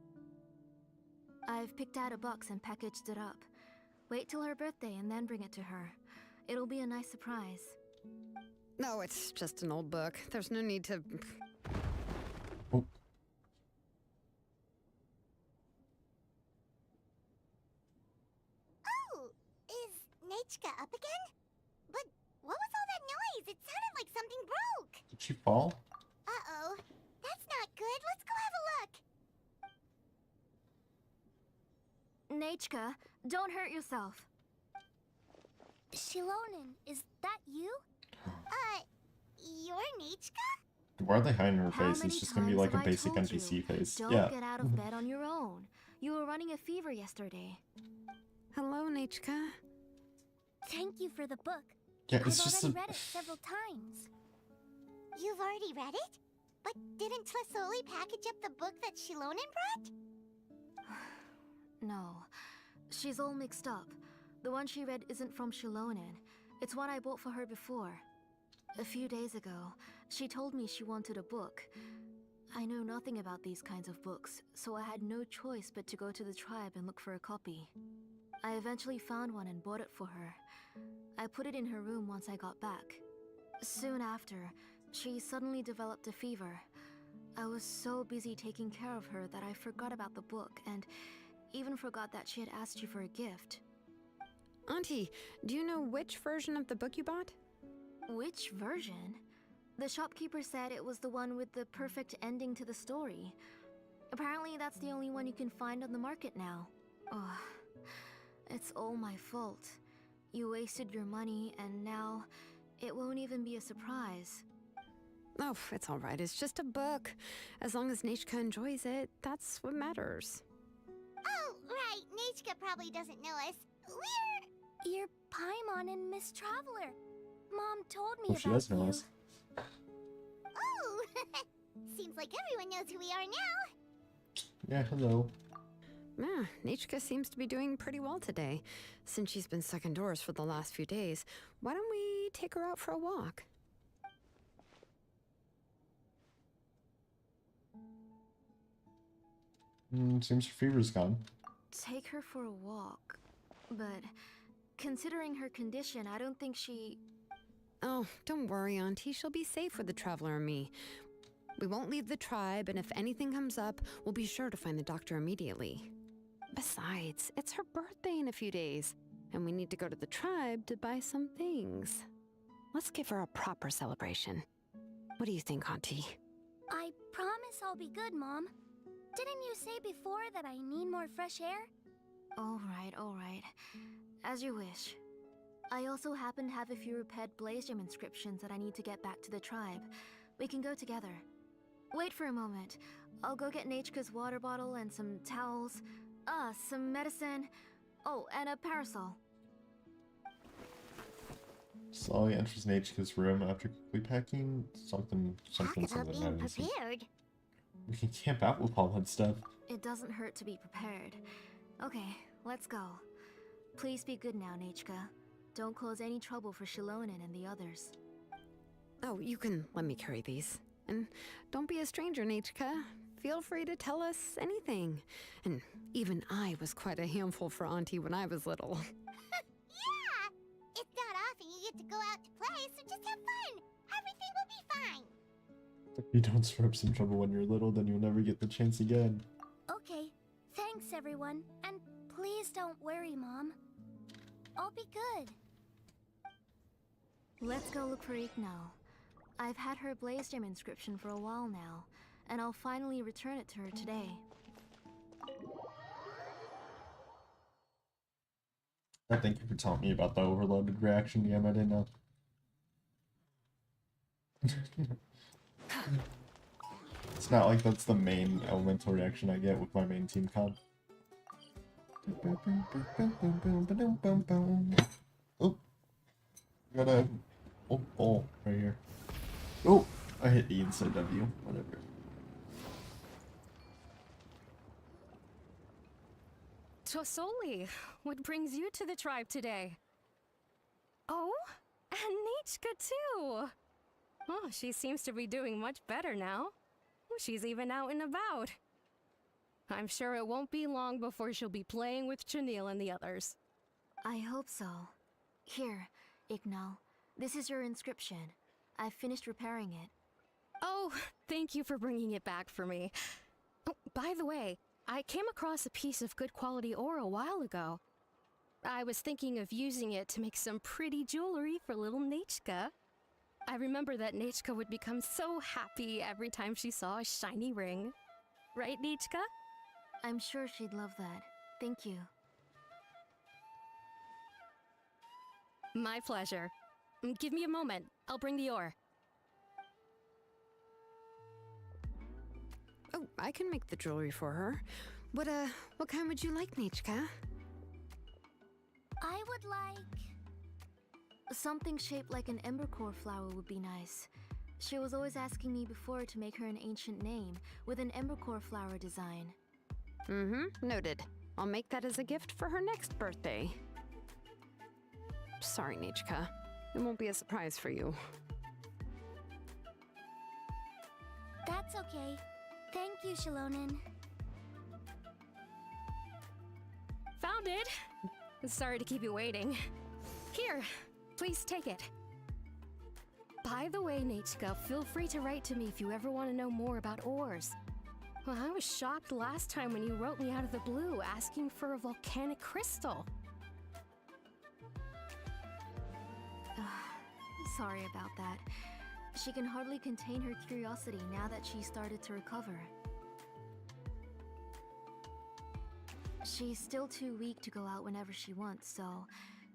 I've picked out a box and packaged it up. Wait till her birthday and then bring it to her. It'll be a nice surprise. No, it's just an old book. There's no need to... Oh. Oh, is Nachka up again? But what was all that noise? It sounded like something broke. Did she fall? Uh-oh. That's not good. Let's go have a look. Nachka, don't hurt yourself. Shilonen, is that you? You're Nachka? Why are they hiding her How face? many It's just gonna be times like a have I basic told NPC you? face. Don't Yeah. get out of bed on your own. You were running a fever yesterday. Hello, Nachka. Thank you for the book. Yeah, I've it's just already read it several times. You've already read it? But didn't Tlasoli package up the book that Shilonen brought? No. She's all mixed up. The one she read isn't from Shilonen. It's one I bought for her before. A few days ago, she told me she wanted a book. I know nothing about these kinds of books, so I had no choice but to go to the tribe and look for a copy. I eventually found one and bought it for her. I put it in her room once I got back. Soon after, she suddenly developed a fever. I was so busy taking care of her that I forgot about the book and even forgot that she had asked you for a gift. Auntie, do you know which version of the book you bought? Which version? The shopkeeper said it was the one with the perfect ending to the story. Apparently that's the only one you can find on the market now. Ugh. It's all my fault. You wasted your money and now it won't even be a surprise. Oh, it's all right. It's just a book. As long as Nachka enjoys it, that's what matters. Oh, right. Nachka probably doesn't know us. You're Paimon and Miss Traveler. Mom told me Oh, she does know us. Oh, seems like everyone knows who we are now. Yeah, hello. Yeah, Nachka seems to be doing pretty well today. Since she's been stuck indoors for the last few days, why don't we take her out for a walk? Seems her fever's gone. Take her for a walk. But considering her condition, I don't think she... Oh, don't worry, Auntie. She'll be safe with the Traveler and me. We won't leave the tribe, and if anything comes up, we'll be sure to find the doctor immediately. Besides, it's her birthday in a few days, and we need to go to the tribe to buy some things. Let's give her a proper celebration. What do you think, Auntie? I promise I'll be good, Mom. Didn't you say before that I need more fresh air? All right. As you wish. I also happen to have a few repaired Blaze Gem inscriptions that I need to get back to the tribe. We can go together. Wait for a moment. I'll go get Nachka's water bottle and some towels. Some medicine. Oh, and a parasol. Slowly enters Nachika's room after quickly packing something. Talk about I being haven't seen. prepared. We can camp out with all that stuff. It doesn't hurt to be prepared. Okay, let's go. Please be good now, Nachka. Don't cause any trouble for Shilonen and the others. Oh, you can let me carry these. And don't be a stranger, Nachka. Feel free to tell us anything. And even I was quite a handful for Auntie when I was little. Yeah! It's not often you get to go out to play, so just have fun. Everything will be fine. If you don't stir up some trouble when you're little, then you'll never get the chance again. Okay. Thanks, everyone. And please don't worry, Mom. I'll be good. Let's go look for Ignal. I've had her Blaze Gem inscription for a while now, and I'll finally return it to her today. Thank you for telling me about the overloaded reaction gem. I didn't know. It's not like that's the main elemental reaction I get with my main team comp. Oh, got a ball right here. Oh, I hit E instead of W. Whatever. Tosoli, what brings you to the tribe today? Oh, and Nichka, too! Oh, she seems to be doing much better now. She's even out and about. I'm sure it won't be long before she'll be playing with Chenille and the others. I hope so. Here, Ignal. This is your inscription. I've finished repairing it. Oh, thank you for bringing it back for me. Oh, by the way, I came across a piece of good quality ore a while ago. I was thinking of using it to make some pretty jewelry for little Nichka. I remember that Nichka would become so happy every time she saw a shiny ring. Right, Nichka? I'm sure she'd love that. Thank you. My pleasure. Give me a moment. I'll bring the ore. Oh, I can make the jewelry for her. What kind would you like, Nichka? I would like... something shaped like an embercore flower would be nice. She was always asking me before to make her an ancient name with an embercore flower design. Noted. I'll make that as a gift for her next birthday. Sorry, Nichka. It won't be a surprise for you. That's okay. Thank you, Shalonen. Found it! Sorry to keep you waiting. Here, please take it. By the way, Nichka, feel free to write to me if you ever want to know more about ores. Well, I was shocked last time when you wrote me out of the blue asking for a volcanic crystal. Sorry about that. She can hardly contain her curiosity now that she's started to recover. She's still too weak to go out whenever she wants, so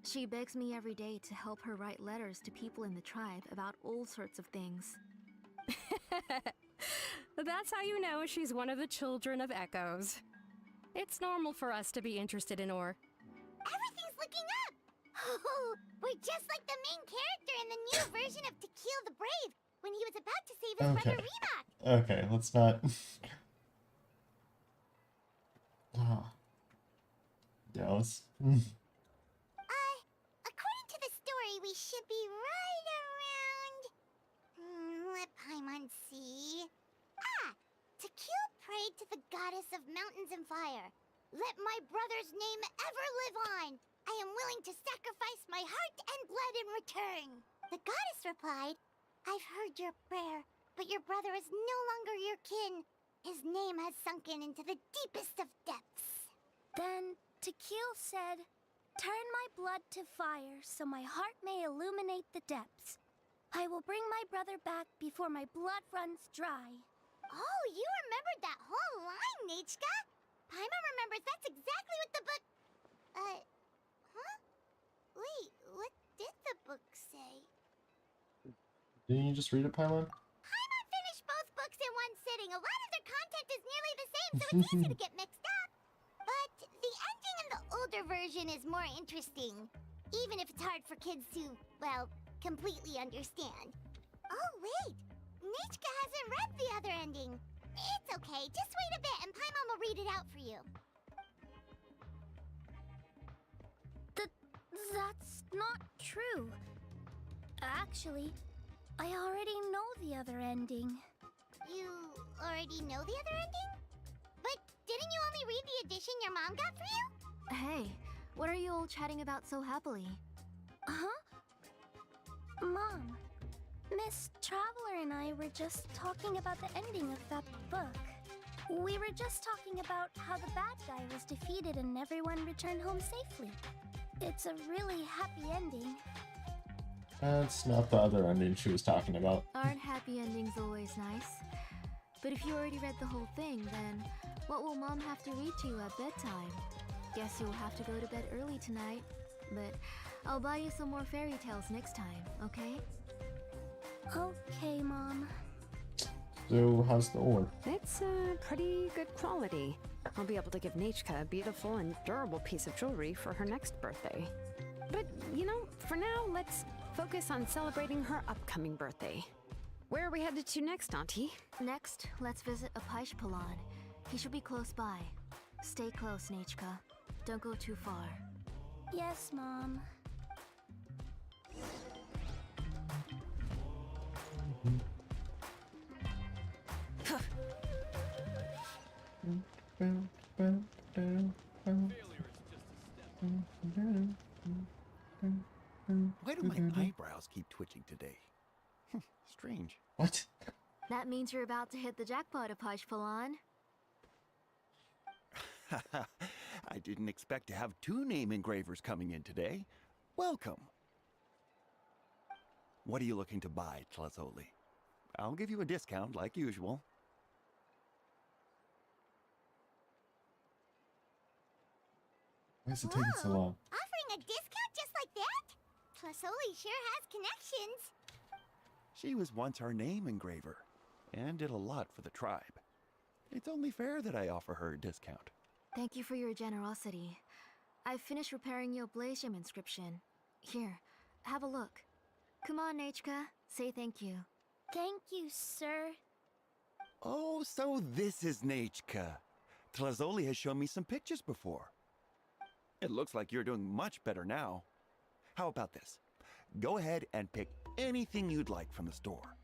she begs me every day to help her write letters to people in the tribe about all sorts of things. That's how you know she's one of the children of Echoes. It's normal for us to be interested in ore. Everything's looking up! Oh, we're just like the main character in the new version of To Kill the Brave when he was about to save his brother Reebok. Okay, let's not. Yeah, let's. According to the story, we should be right around... let Paimon see... To kill prayed to the goddess of mountains and fire. Let my brother's name ever live on. I am willing to sacrifice my heart and blood in return. The goddess replied, I've heard your prayer, but your brother is no longer your kin. His name has sunken into the deepest of depths. Then Tequil said, turn my blood to fire so my heart may illuminate the depths. I will bring my brother back before my blood runs dry. Oh, you remembered that whole line, Nichka? Paimon remembers that's exactly what the book... huh? Wait, what did the book say? Didn't you just read it, Paimon? Paimon finished both books in one sitting. A lot of their content is nearly the same, so it's easy to get mixed up. But the ending in the older version is more interesting, even if it's hard for kids to, well, completely understand. Oh, wait! Nichka hasn't read the other ending. It's okay, just wait a bit and Paimon will read it out for you. That's not true. Actually, I already know the other ending. You already know the other ending? But didn't you only read the edition your mom got for you? Hey, what are you all chatting about so happily? Huh? Mom, Miss Traveler and I were just talking about the ending of that book. We were just talking about how the bad guy was defeated and everyone returned home safely. It's a really happy ending. That's not the other ending she was talking about. Aren't happy endings always nice? But if you already read the whole thing, then what will Mom have to read to you at bedtime? Guess you'll have to go to bed early tonight. But I'll buy you some more fairy tales next time, okay? Okay, Mom. So, how's the ore? It's pretty good quality. I'll be able to give Nichka a beautiful and durable piece of jewelry for her next birthday. But, you know, for now, let's focus on celebrating her upcoming birthday. Where are we headed to next, Auntie? Next, let's visit Apaish Palan. He should be close by. Stay close, Nichka. Don't go too far. Yes, Mom. Why do my eyebrows keep twitching today? Strange. What? That means you're about to hit the jackpot, Apashpalan. I didn't expect to have 2 name engravers coming in today. Welcome. What are you looking to buy, Tlazoli? I'll give you a discount like usual. Why is it taking so long? Offering a discount just like that? Tlasoli sure has connections. She was once our name engraver and did a lot for the tribe. It's only fair that I offer her a discount. Thank you for your generosity. I've finished repairing your blaze gem inscription. Here, have a look. Come on, Nachka, say thank you. Thank you, sir. Oh, so this is Nachka. Tlazoli has shown me some pictures before. It looks like you're doing much better now. How about this? Go ahead and pick anything you'd like from the store.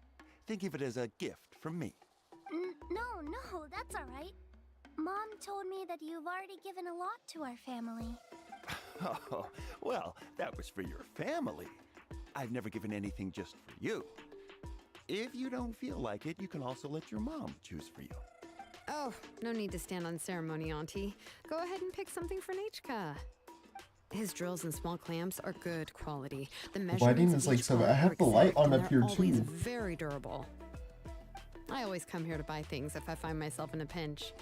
Think of it as a gift from me. No, that's all right. Mom told me that you've already given a lot to our family. Oh, well, that was for your family. I've never given anything just for you. If you don't feel like it, you can also let your mom choose for you. Oh, no need to stand on ceremony, Auntie. Go ahead and pick something for Nachka. His drills and small clamps are good quality. The measurements lighting of is like each so. block I have are the light exact, on and up they're here always too. very durable. I always come here to buy things if I find myself in a pinch.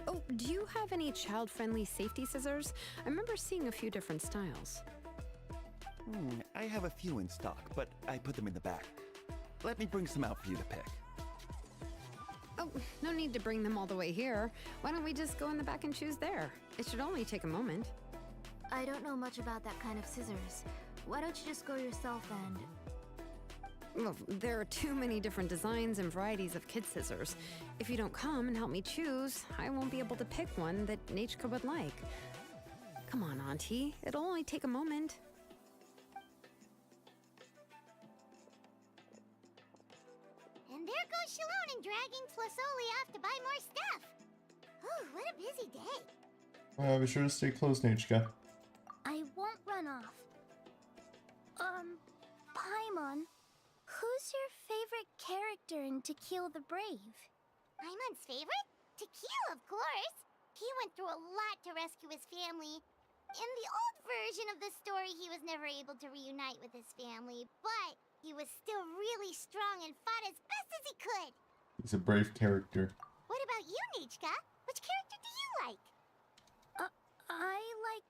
Oh, do you have any child-friendly safety scissors? I remember seeing a few different styles. I have a few in stock, but I put them in the back. Let me bring some out for you to pick. Oh, no need to bring them all the way here. Why don't we just go in the back and choose there? It should only take a moment. I don't know much about that kind of scissors. Why don't you just go yourself and... Well, there are too many different designs and varieties of kid scissors. If you don't come and help me choose, I won't be able to pick one that Nachka would like. Come on, Auntie. It'll only take a moment. And there goes Shalon dragging Tlasoli off to buy more stuff. Ooh, what a busy day. Be sure to stay close, Nachka. I won't run off. Paimon, who's your favorite character in To Kill the Brave? Paimon's favorite? To Kill, of course. He went through a lot to rescue his family. In the old version of the story, he was never able to reunite with his family, but he was still really strong and fought as best as he could. He's a brave character. What about you, Nichka? Which character do you like? I like